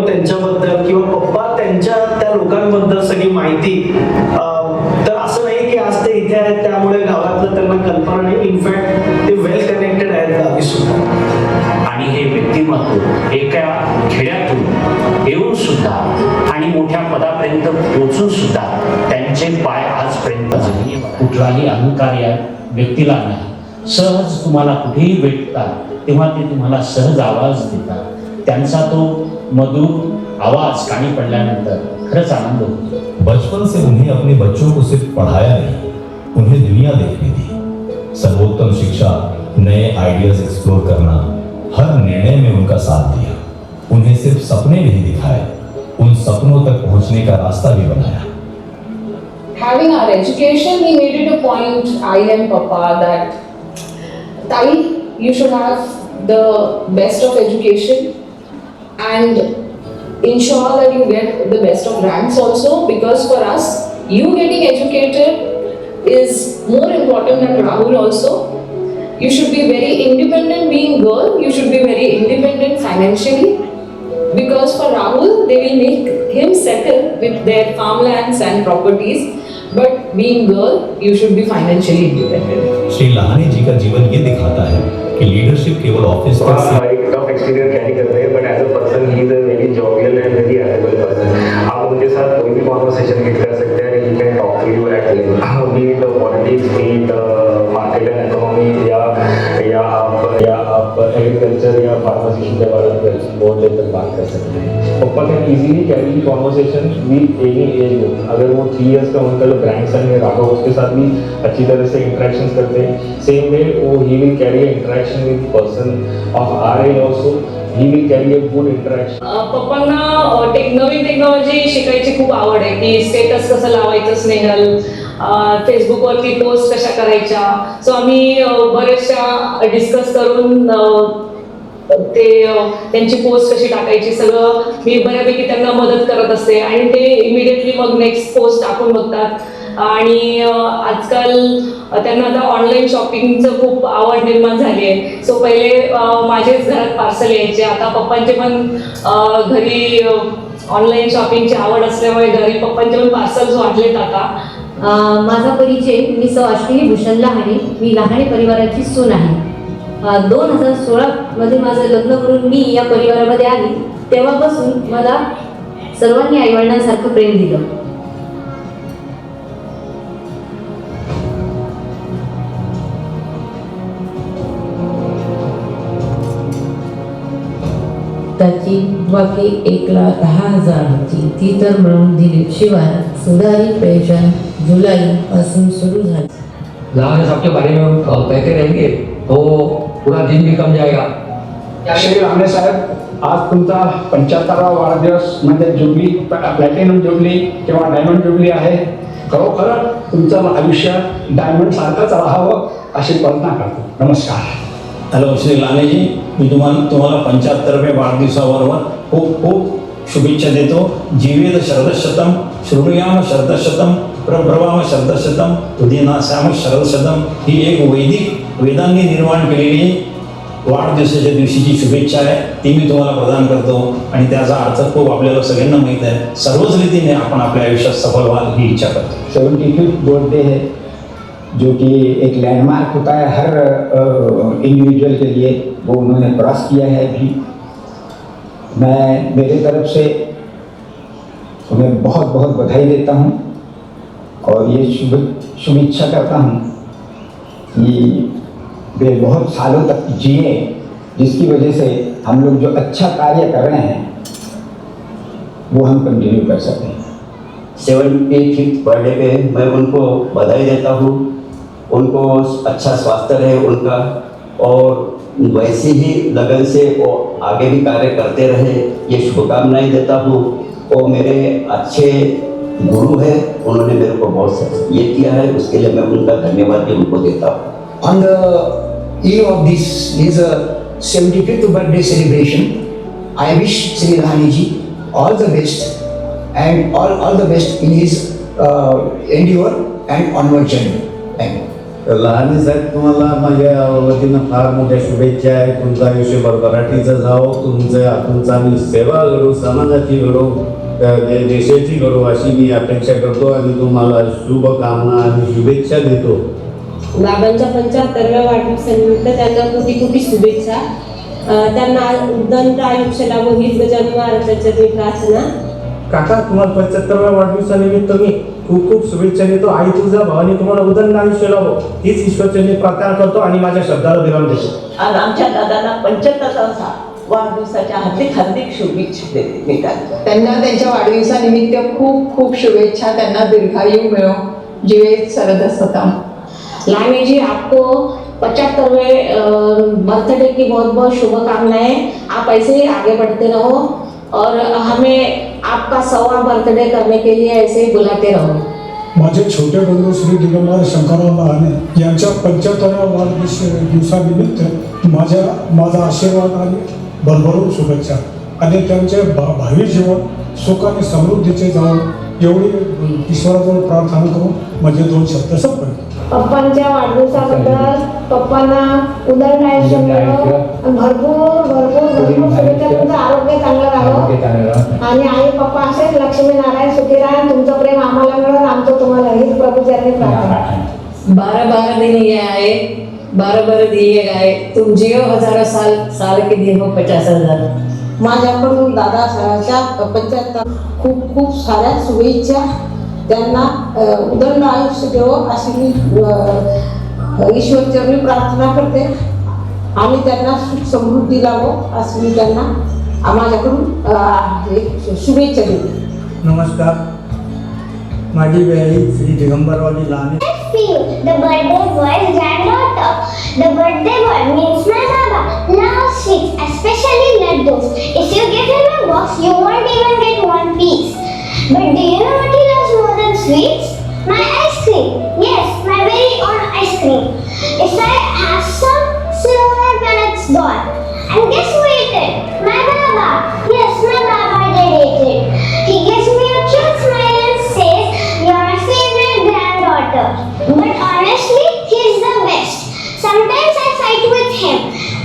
त्यांच्याबद्दल किंवा पप्पा त्यांच्या त्या लोकांबद्दल सगळी माहिती, तर असं नाही की आज ते इथे आहेत त्यामुळे गावातलं त्यांना कल्पना नाही. इनफॅक्ट ते वेल कनेक्टेड आहेत गावी सुद्धा. आणि हे व्यक्तिमत्व एका खेड्यातून येऊन सुद्धा आणि मोठ्या पदापर्यंत पोहोचून सुद्धा त्यांचे पाय आजपर्यंत कुठलाही अहंकार या व्यक्तीला नाही. सहज तुम्हाला कुठेही भेटतात तेव्हा ते तुम्हाला सहज आवाज देतात. त्यांचा तो मधुर आवाज कानी पडल्यानंतर खरंच आनंद होतो. बचपन से उन्हें अपने बच्चों को सिर्फ पढ़ाया नहीं, उन्हें दुनिया देखनी थी. सर्वोत्तम शिक्षा, नए आइडियाज एक्सप्लोर करना, हर निर्णय में उनका साथ दिया. उन्हें सिर्फ सपने नहीं दिखाए, उन सपनों तक पहुंचने का रास्ता भी बनाया. Having our education, he made it a point, I and Papa, that Tai, you should have the best of education and ensure that you get the best of ranks also, because for us, you getting educated is more important than Rahul also. You should be very independent being girl, you should be very independent financially, because for Rahul, they will make him settle with their farmlands and properties, but being girl, you should be financially independent. Shri लहानी जी का जीवन ये दिखाता है कि leadership केवल office तक एक tough exterior carry करते हैं, but as a person he is a very jovial and very affable person. आप उनके साथ कोई भी कॉन्वर्सेशन लीड कर सकते हैं. He can talk to you at length, be it politics, be it market and economy, या आप एग्रीकल्चर या फार्मेसी के बारे में बहुत देर तक बात कर सकते हैं. Papa can easily carry conversation with any age group. अगर वो 3 years का उनका जो ग्रैंडसन है राघव, उसके साथ भी अच्छी तरह से इंटरेक्शंस करते हैं. सेम वे वो he will carry interaction with person of our age also. he will carry a good interaction. पप्पांना नवीन टेक्नॉलॉजी शिकायची खूप आवड आहे की स्टेटस कसं लावायचं स्नेहल, फेसबुकवरती पोस्ट कशा करायच्या. सो आम्ही बऱ्याचशा डिस्कस करून ते त्यांची पोस्ट कशी टाकायची सगळं मी बऱ्यापैकी त्यांना मदत करत असते आणि ते इमिडिएटली मग नेक्स्ट पोस्ट टाकून बघतात. आणि आजकाल त्यांना आता ऑनलाईन शॉपिंगचं खूप आवड निर्माण झाली आहे. सो पहिले माझेच घरात पार्सल यायचे, आता पप्पांचे पण घरी ऑनलाईन शॉपिंगची आवड असल्यामुळे घरी पप्पांचे पण पार्सल्स वाटलेत आता. माझा परिचय, मी सौ अश्विनी भूषण लहाने, मी लहाने परिवाराची सून आहे. 2016 मध्ये माझं लग्न करून मी या परिवारामध्ये आली, तेव्हापासून मला सर्वांनी आईवडिलांसारखं प्रेम दिलं. त्याची बाकी 1,10,000 होती, ती तर मिळवून दिली. शिवाय सुधारित पेन्शन जुलैपासून सुरू झाली. लाने साहब के बारे में हम कहते रहेंगे तो पूरा दिन भी कम जाएगा. श्री लाने साहेब, आज तुमचा 75वा वाढदिवस म्हणजे जुबली, प्लॅटिनम जुबली किंवा डायमंड जुबली आहे. खरोखर तुमचं आयुष्य डायमंड सारखंच राहावं अशी प्रार्थना करतो. नमस्कार. हॅलो श्री लानेजी, मी तुम्हाला 75व्या वाढदिवसाबरोबर खूप खूप शुभेच्छा देतो. जीवेद शरदशतम, शृणुयाम शरदशतम, प्रभ्रवाम शरदशतम, उदयनाश्याम शरदशतम. ही एक वैदिक वेदांनी निर्माण केलेली वाढदिवसाच्या दिवशीची शुभेच्छा आहे, ती मी तुम्हाला प्रदान करतो. आणि त्याचा अर्थ खूप आपल्याला सगळ्यांना माहीत आहे. सर्वच रीतीने आपण आपल्या आयुष्यात सफल व्हाल ही इच्छा करतो. 75th बर्थडे है जो कि एक लैंडमार्क होता है हर इंडिविजुअल के लिए, वो उन्होंने क्रॉस किया है अभी. मैं मेरे तरफ से उन्हें बहुत बहुत बधाई देता हूँ और ये शुभेच्छा करता हूँ कि वे बहुत सालों तक जिए, जिसकी वजह से हम लोग जो अच्छा कार्य कर रहे हैं वो हम कंटिन्यू कर सकें. 75th बर्थडे पे मैं उनको बधाई देता हूँ. उनको अच्छा स्वास्थ्य रहे उनका, और वैसे ही लगन से वो आगे भी कार्य करते रहे, ये शुभकामनाएं देता हूँ. और मेरे अच्छे गुरु हैं, उन्होंने मेरे को बहुत ये किया है, उसके लिए मैं उनका धन्यवाद भी उनको देता हूँ. On the eve of this is a 75th birthday celebration. I wish Sri Lahani ji all the best and all the best in his endeavor and onward journey. Thank you. लहाने साहेब, तुम्हाला माझ्या वतीनं फार मोठ्या शुभेच्छा आहे. तुमचं आयुष्य भरभराटीचं जावो, तुमचा मी सेवा करू, समाजाची करू, देशाची करू अशी मी अपेक्षा करतो आणि तुम्हाला शुभकामना आणि शुभेच्छा देतो. बाबांच्या 75व्या वाढदिवसानिमित्त त्यांना कोटी कोटी शुभेच्छा. त्यांना उदंड आयुष्य लाभो हीच गजानन महाराजांच्या प्रार्थना. काका, तुम्हाला 75व्या वाढदिवसानिमित्त मी खूप खूप शुभेच्छा देतो. आई तुझा भावानी तुम्हाला उदंड आयुष्य लाभो हीच ईश्वरचरणी प्रार्थना करतो आणि माझ्या शब्दाला विराम देतो. आज आमच्या दादांना 75वा वाढदिवसाच्या हार्दिक हार्दिक शुभेच्छा देते मी त्यांना त्यांच्या वाढदिवसानिमित्त खूप खूप शुभेच्छा. त्यांना दीर्घायु मिळो, जीवे सरद सतम. लाने जी, आपको 75वें बर्थडे की बहुत बहुत शुभकामनाएं. आप ऐसे ही आगे बढ़ते रहो और हमें आपका 100वां बर्थडे करने के लिए ऐसे ही बुलाते रहो. माझे छोटे बंधू श्री दिगंबर शंकरराव लहाने यांच्या 75व्या वाढदिवसानिमित्त माझा आशीर्वाद आणि भरभरून शुभेच्छा आणि त्यांचे भावी जीवन सुख आणि समृद्धीचे जावं एवढी ईश्वराजवळ प्रार्थना करून माझे 2 शब्द संपवतो. पप्पांच्या वाढदिवसाबद्दल पप्पांना उदंड आयुष्य मिळो, भरपूर शुभेच्छा. तुमचं आरोग्य चांगलं राहावं आणि आई पप्पा असेच लक्ष्मीनारायण सुखीरायण तुमचं प्रेम आम्हाला मिळून आमचं तुम्हाला हीच प्रभूचरणी प्रार्थना. 12 दिन ये आए, 12 दिए गए. तुम जियो हजारों साल, साल के दिन हो 50,000. माझ्याकडून दादासाहेबांच्या 75 खूप खूप साऱ्या शुभेच्छा. त्यांना उदंड आयुष्य देवो अशी मी ईश्वरचरणी प्रार्थना करते आणि त्यांना सुख समृद्धी लाभो अशी मी त्यांना माझ्याकडून शुभेच्छा देते. नमस्कार, माझी बहीण श्री दिगंबरवाली लहाने. The birthday boy's granddaughter. The birthday boy means my Baba. Now sweets, especially laddu. gone. And guess who ate it? My Baba. Yes, my Baba did eat it. He gives me a cute smile and says, "You're my favorite granddaughter." But honestly, he's the best. Sometimes I fight with him.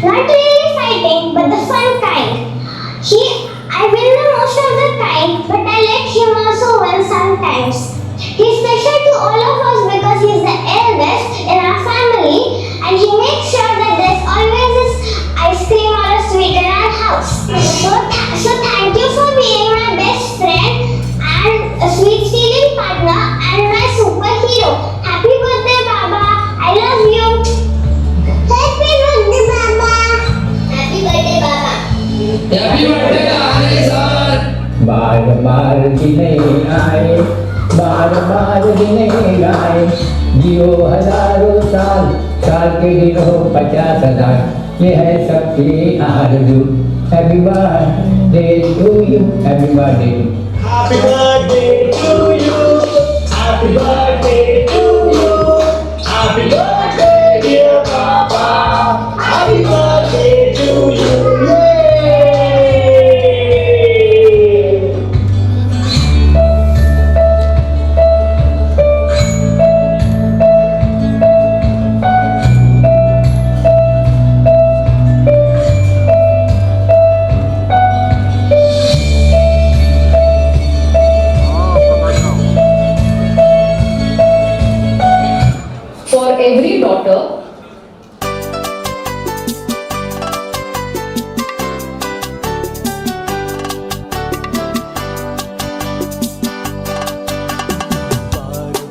Not really fighting, but the fun kind. I win the most of the time, but I let him also win sometimes. He's special to all of us because he's the eldest in our family, and he makes sure that there's always this ice cream or a sweet in our house. So thank you for being my best friend and a sweet stealing partner and my superhero. Happy birthday, Baba. I love you. Happy birthday, Baba. Happy birthday, Baba. Happy birthday, sir. बार बार गिने आए, बार बार गिने गाए, जियो हजारों साल, साल के दिन हो 50,000, ये है सबकी आरज़ू। Happy birthday to you, happy birthday. Happy birthday to you. Happy birthday to you. Happy birthday, dear Papa. Happy birthday to you. Yay! For every daughter,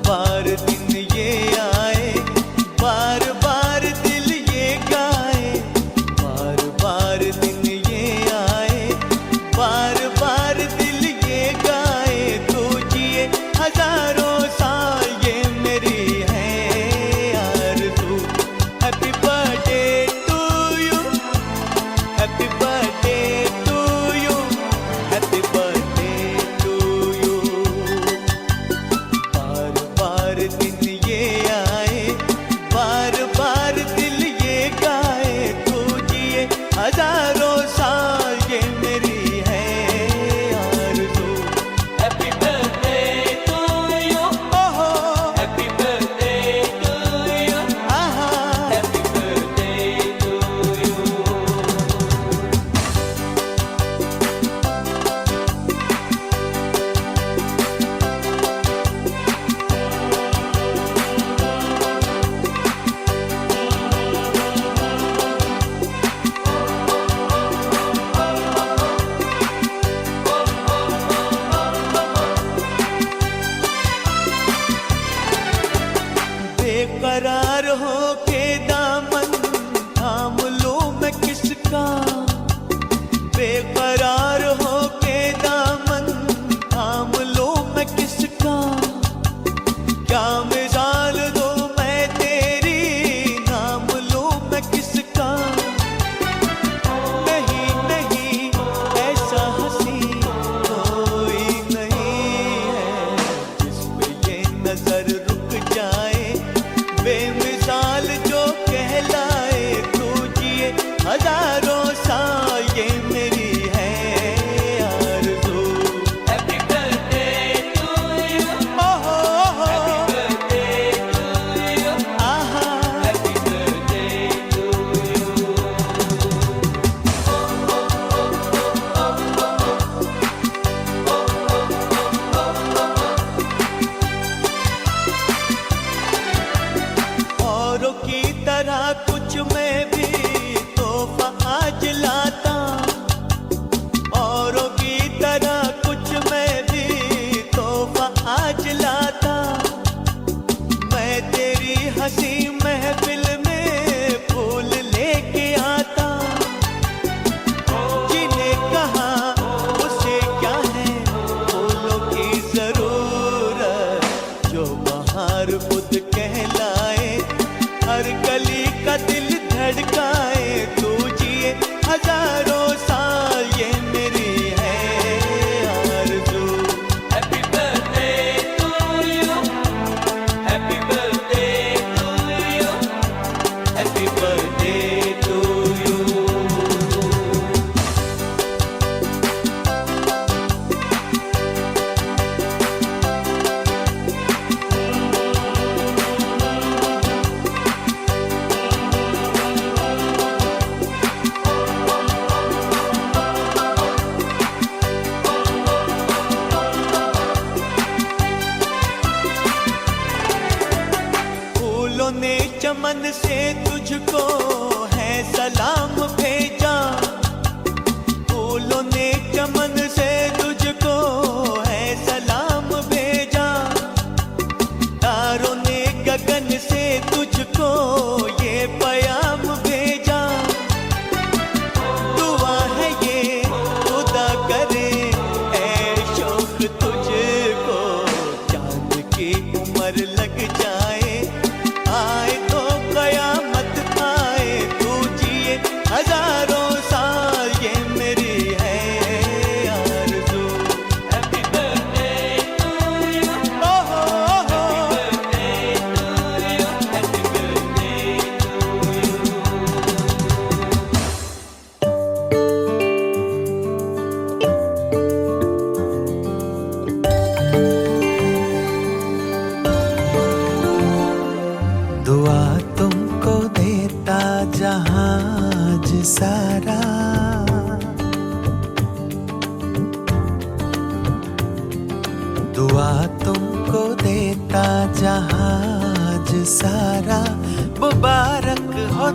बार दिन ये आए, बार बार दिल ये गाए, बार बार दिन ये आए, बार बार दिल ये गाए, तू जिए हजारों साल, ये मेरी है आरज़ू। Happy birthday to you, happy birthday to you, happy birthday to you. बार बार दिन ये आए, बार बार दिल ये गाए, तू जिए हजारों साल, ये मेरी है आरज़ू। हैप्पी बर्थडे टू यू, ओहो हैप्पी बर्थडे टू यू, आहा हैप्पी बर्थडे टू यू।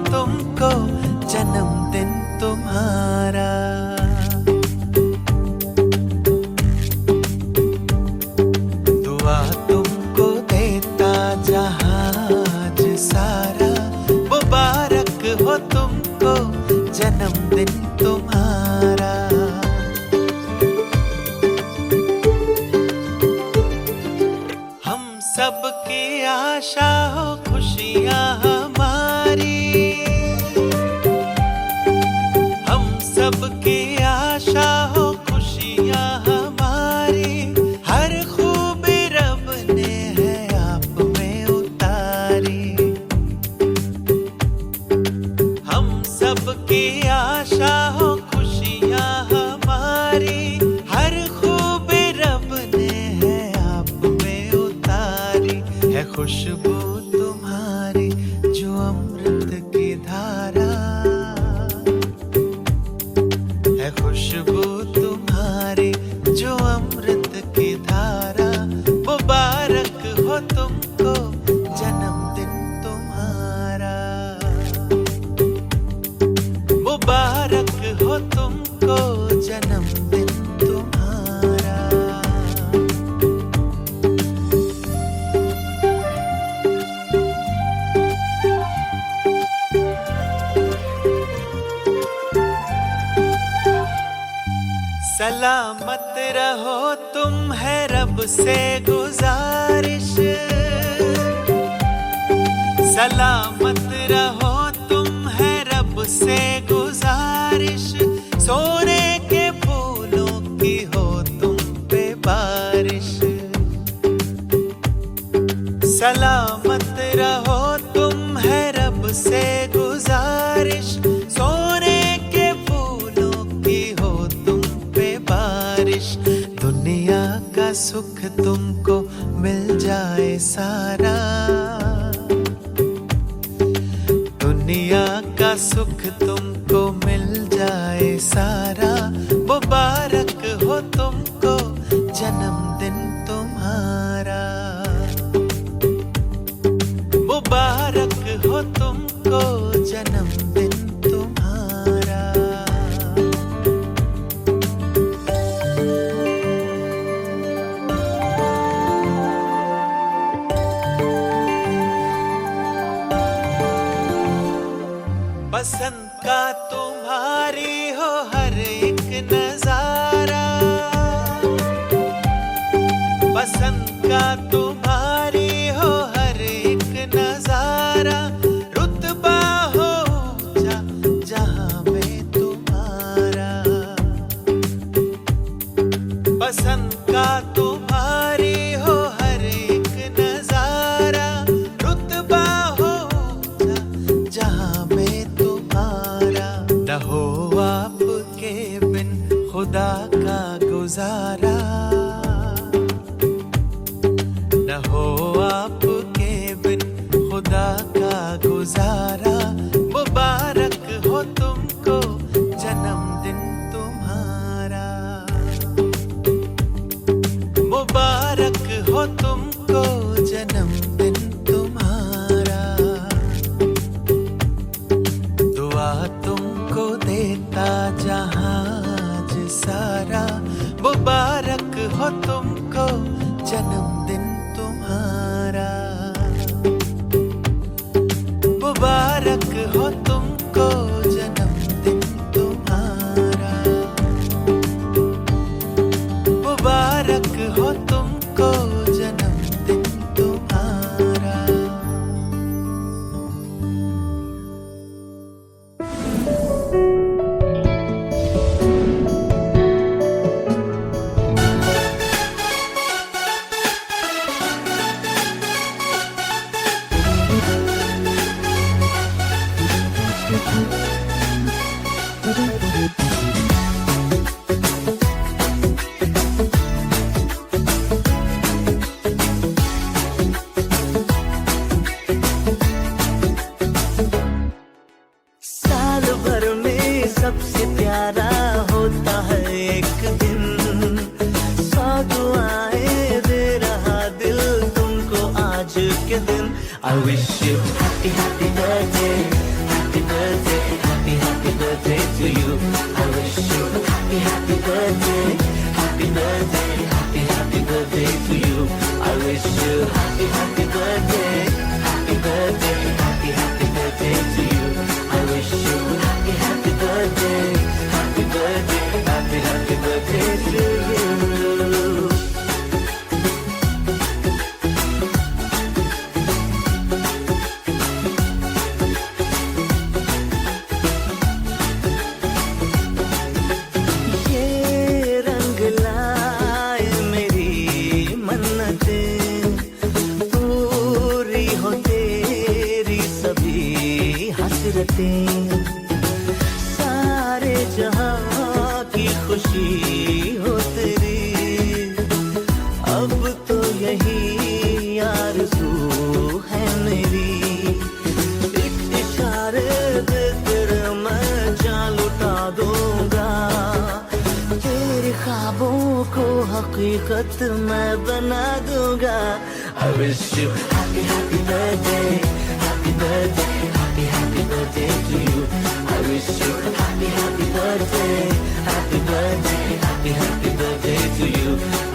तुमको जन्मदिन तुम्हारा। दुआ तुमको देता जहाज सारा, मुबारक हो तुमको जन्मदिन तुम्हारा। हम सबकी आशा हो खुशियाँ हमारी, हम सबकी आशा हो खुशियाँ हमारी। हर खूबी रब ने है आप में उतारी। हम सबकी आशा हो खुशियाँ हमारी, हर खूबी रब ने है आप में उतारी। है खुशबू तुम्हारी जो अमृत की धारा, है खुशबू तुम्हारी जो अमृत की धारा। मुबारक हो तुमको जन्मदिन तुम्हारा, मुबारक हो तुमको जन्मदिन तुम्हारा। सलामत रहो तुम है रब से गुजारिश, सलामत रहो तुम है रब से गुजारिश। सोने के फूलों की हो तुम पे बारिश, सलामत रहो तुम है रब से गुजारिश। सोने के फूलों की हो तुम पे बारिश। दुनिया का सुख तुमको मिल जाए सारा, दुनिया का सुख तुमको मिल जाए सारा। मुबारक हो तुमको जन्मदिन तुम्हारा, मुबारक हो तुमको जन्मदिन तुम्हारा। बसंत का तुम्हारी हो हर एक नजारा, बसंत का तुम्हारी हो हर एक नजारा। रुतबा हो ऊंचा जहां में तुम्हारा, बसंत का तुम्हारी हो हर एक नजारा। रुतबा हो ऊंचा जहां में तुम्हारा। न हो आपके बिन खुदा का गुजारा, न हो आपके बिन खुदा का गुजारा। मुबारक हो तुमको जन्मदिन तुम्हारा, मुबारक हो तुमको जन्मदिन तुम्हारा। दुआ तुमको देता जहाज सारा, मुबारक हो तुमको जन्मदिन तुम्हारा, मुबारक हो तुमको जन्मदिन तुम्हारा, मुबारक हो तुमको जन्मदिन तुम्हारा। साल भर में सबसे प्यारा होता है एक दिन, सौ दुआएं दे रहा दिल तुमको आज के दिन। I wish you happy happy birthday, happy birthday to you. I wish you happy, happy birthday, happy birthday, happy, happy birthday to you. I wish you happy, happy birthday, happy birthday, happy, happy birthday to you. I wish you happy, happy birthday, happy birthday, happy, happy birthday to you. सारे जहां की खुशी हो तेरी, अब तो यही आरज़ू है मेरी। एक इशारे पे तेरे मैं जान लुटा दूंगा, तेरे ख्वाबों को हकीकत मैं बना दूंगा। I wish you happy, happy birthday, happy birthday, happy, happy birthday to you. I wish you happy, happy birthday, happy birthday, happy, happy birthday to you.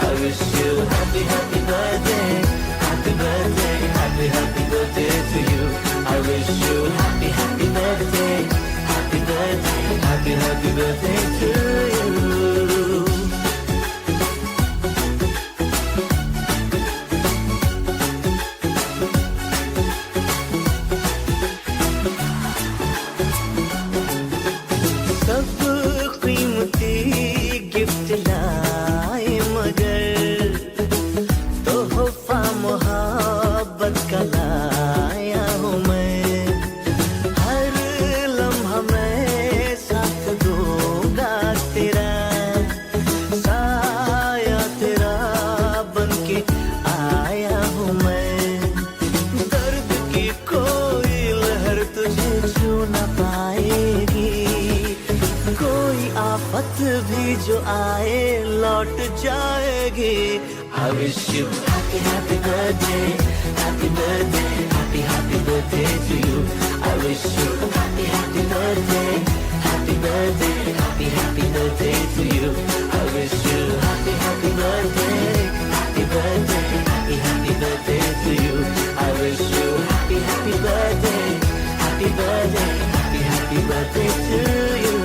I wish you happy, happy birthday, happy birthday, happy, happy birthday to you. I wish you happy, happy birthday, happy birthday, happy, happy birthday to you. भी जो आए लौट जाएगी। I wish you happy, happy birthday, happy birthday, happy, happy birthday to you. I wish you happy, happy birthday, happy birthday, happy, happy birthday to you. I wish you happy, happy birthday, happy birthday, happy, happy birthday to you. I wish you happy, happy birthday, happy birthday, happy, happy birthday to you.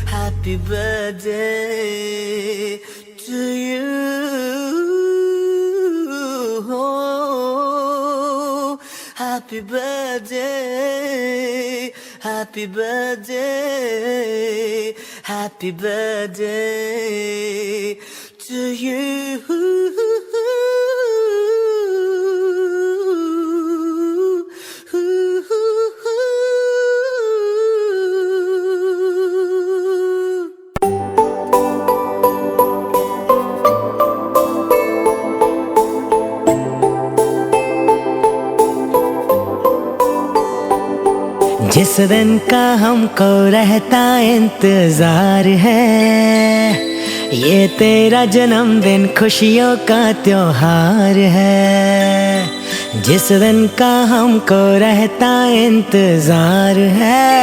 Happy birthday to you. Oh, happy birthday, happy birthday, happy birthday to you. जिस दिन का हमको रहता इंतजार है, ये तेरा जन्मदिन खुशियों का त्योहार है। जिस दिन का हमको रहता इंतजार है,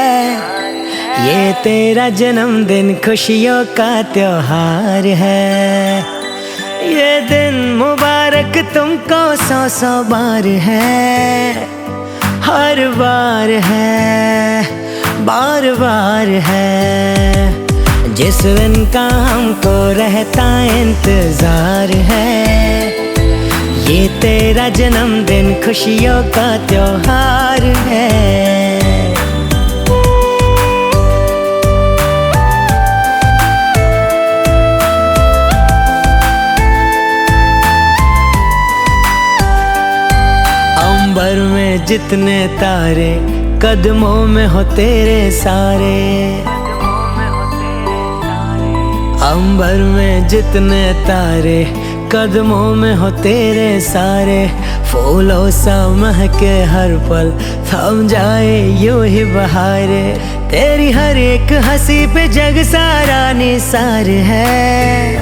ये तेरा जन्मदिन खुशियों का त्योहार है। ये दिन मुबारक तुमको 100 बार है, हर बार है, बार बार है। जिस दिन का हमको रहता इंतजार है, ये तेरा जन्मदिन खुशियों का त्योहार है। अंबर में जितने तारे, कदमों में हो तेरे सारे। अंबर में जितने तारे, कदमों में हो तेरे सारे फूलों सा महके हर पल, थम जाए यूं ही बहारे। तेरी हर एक हंसी पे जग सारा निसार है,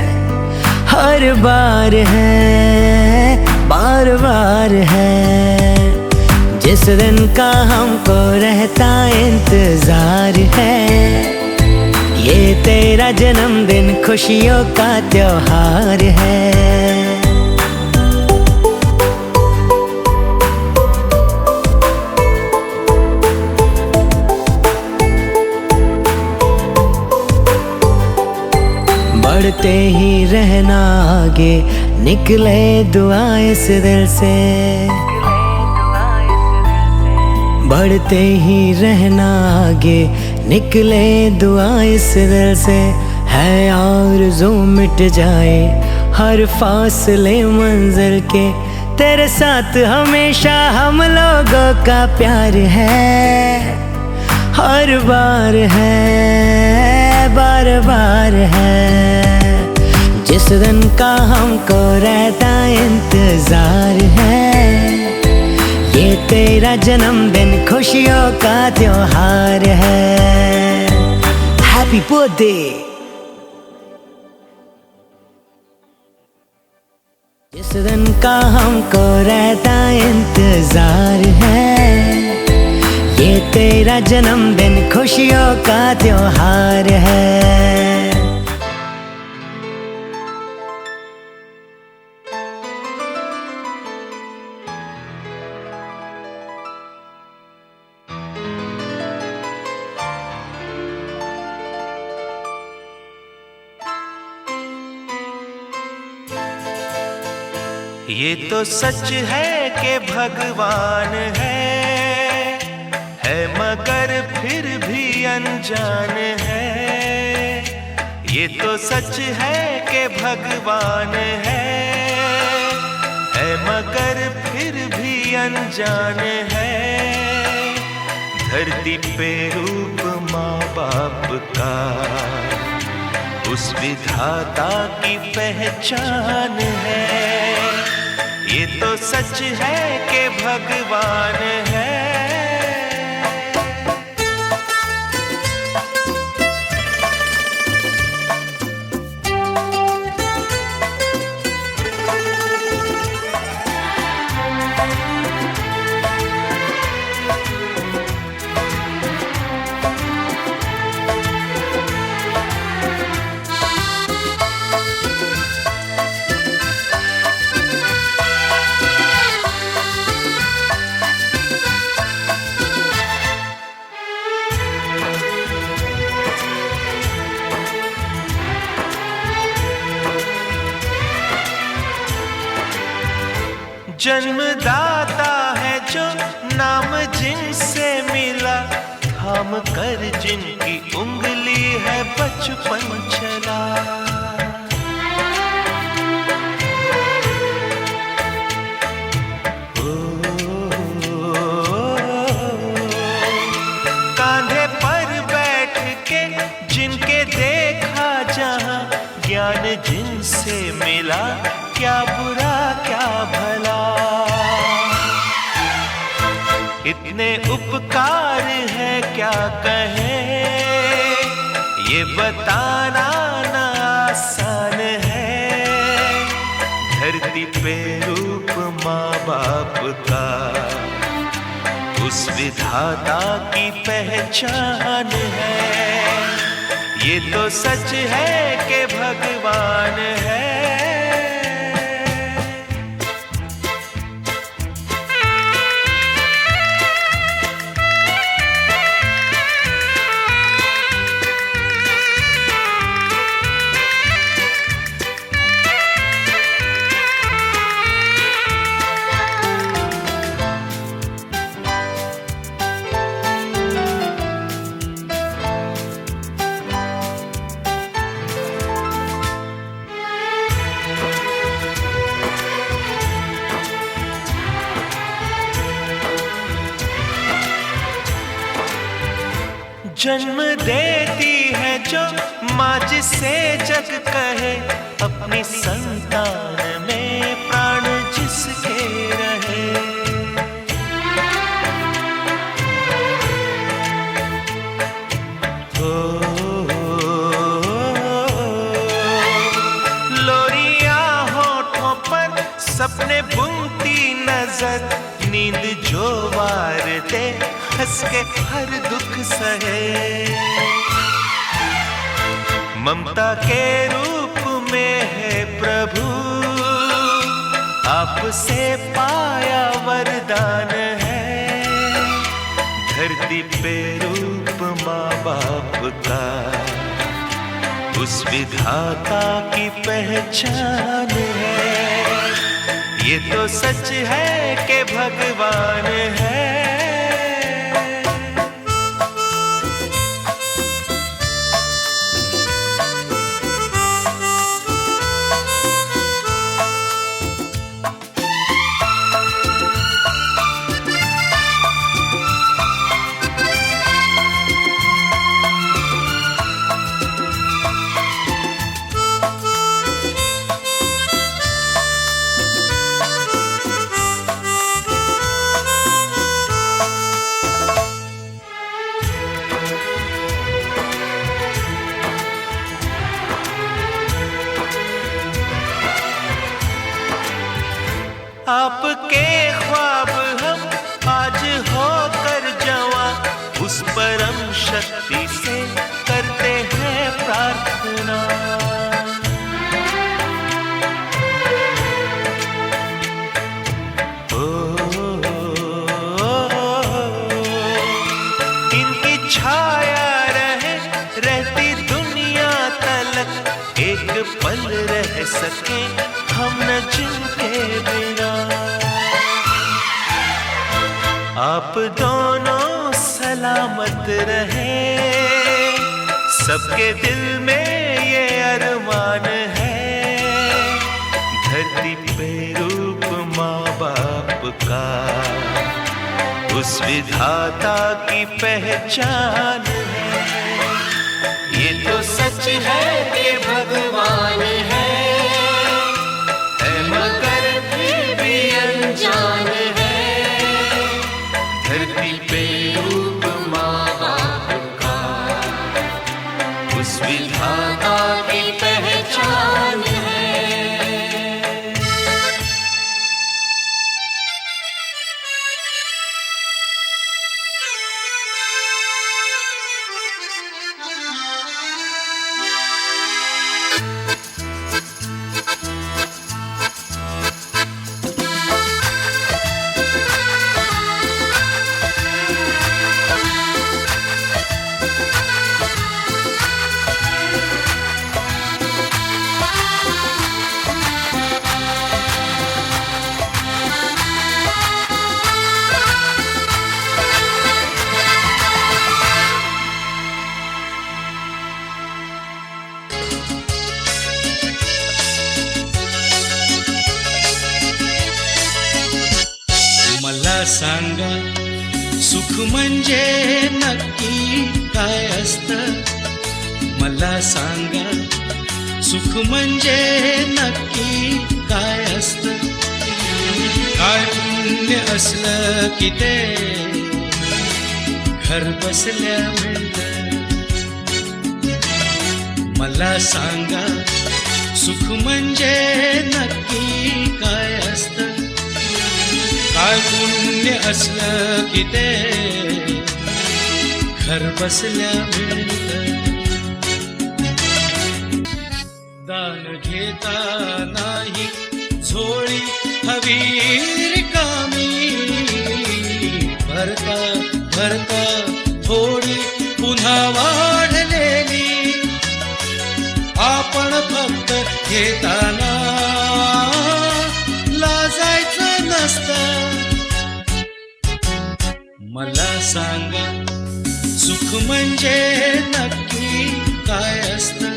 हर बार है, बार बार है। जिस दिन का हमको रहता इंतजार है, ये तेरा जन्मदिन खुशियों का त्योहार है। बढ़ते ही रहना आगे, निकले दुआ इस दिल से। बढ़ते ही रहना आगे, निकले दुआ इस दिल से। है आरज़ू मिट जाए हर फासले मंजिल के, तेरे साथ हमेशा हम लोगों का प्यार है, हर बार है, बार बार है। जिस दिन का हमको रहता इंतजार है, ये तेरा जन्मदिन खुशियों का त्योहार है। Happy birthday. जिस दिन का हमको रहता इंतजार है, ये तेरा जन्मदिन खुशियों का त्योहार है। ये तो सच है कि भगवान है मगर फिर भी अनजान है। ये तो सच है कि भगवान है मगर फिर भी अनजान है। धरती पे रूप माँ बाप का उस विधाता की पहचान है। ये तो सच है कि भगवान है। जन्मदाता है जो नाम जिनसे मिला, थाम कर जिनकी उंगली है बचपन चला। कांधे पर बैठ के जिनके देखा जहां, ज्ञान जिनसे मिला क्या बुरा क्या भला। इतने उपकार है क्या कहें, ये बताना ना आसान है। धरती पे रूप माँ बाप का उस विधाता की पहचान है। ये तो सच है कि भगवान है। जन्म देती है जो माँ जिसे जग कहे, अपनी संतान में प्राण जिसके रहे। लोरिया होठों पर सपने बुनती नजर, नींद जो वार दे हंस के हर दुख सहे। ममता के रूप में है प्रभु, आपसे पाया वरदान है। धरती पे रूप माँ बाप का, उस विधाता की पहचान है। ये तो सच है कि भगवान है। आपके ख्वाब हम आज होकर जवां, उस परम शक्ति से करते हैं प्रार्थना। इनकी छाया रहे रहती दुनिया तलक, एक पल रह सके हम न जिनके बिना। आप दोनों सलामत रहे, सबके दिल में ये अरमान है। धरती पे रूप माँ बाप का, उस विधाता की पहचान है। ये तो सच है कि भगवान है, मगर फिर भी अनजान है। धरती पे रूप माँ बाप का, उस विधाता की पहचान है। सांगा सुख म्हणजे नक्की काय असतं, मला सांगा सुख म्हणजे नक्की काय असतं. काय पुण्य असलं की ते घर बसल्या मिळतं. मला सांगा सुख म्हणजे नक्की काय असतं. काय पुण्य असलं की ते घर बसल्या मिळतं. दान घेता नाही झोळी हवी रिकामी, भरता भरता थोडी पुन्हा वाढलेली. आपण फक्त घेताना लाजायचं नसतं. मला सांगा सुख म्हणजे नक्की काय असतं.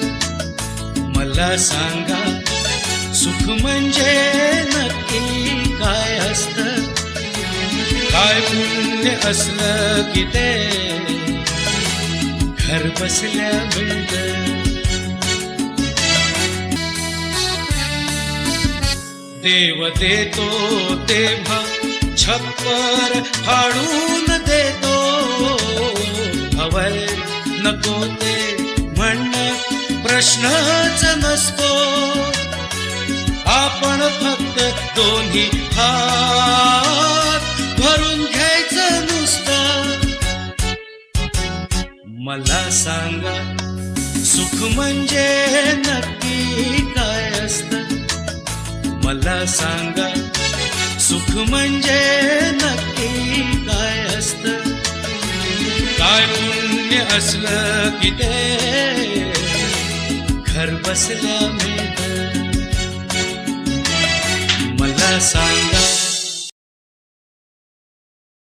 मला सांगा सुख म्हणजे नक्की काय असतं. काय पुण्य असलं की ते घर बसल्या मिळतं. देव देतो तेव्हा छप्पर फाडून देतो. हवय नको ते म्हणणं प्रश्नच नसतो. आपण फक्त दोन्ही हात भरून घ्यायचं नुसतं. मला सांगा सुख म्हणजे नक्की काय असतं. मला सांगा सुख म्हणजे नक्की काय असतं. काय पुण्य असलं की ते घर बसल्या मिळतं. मला सांगा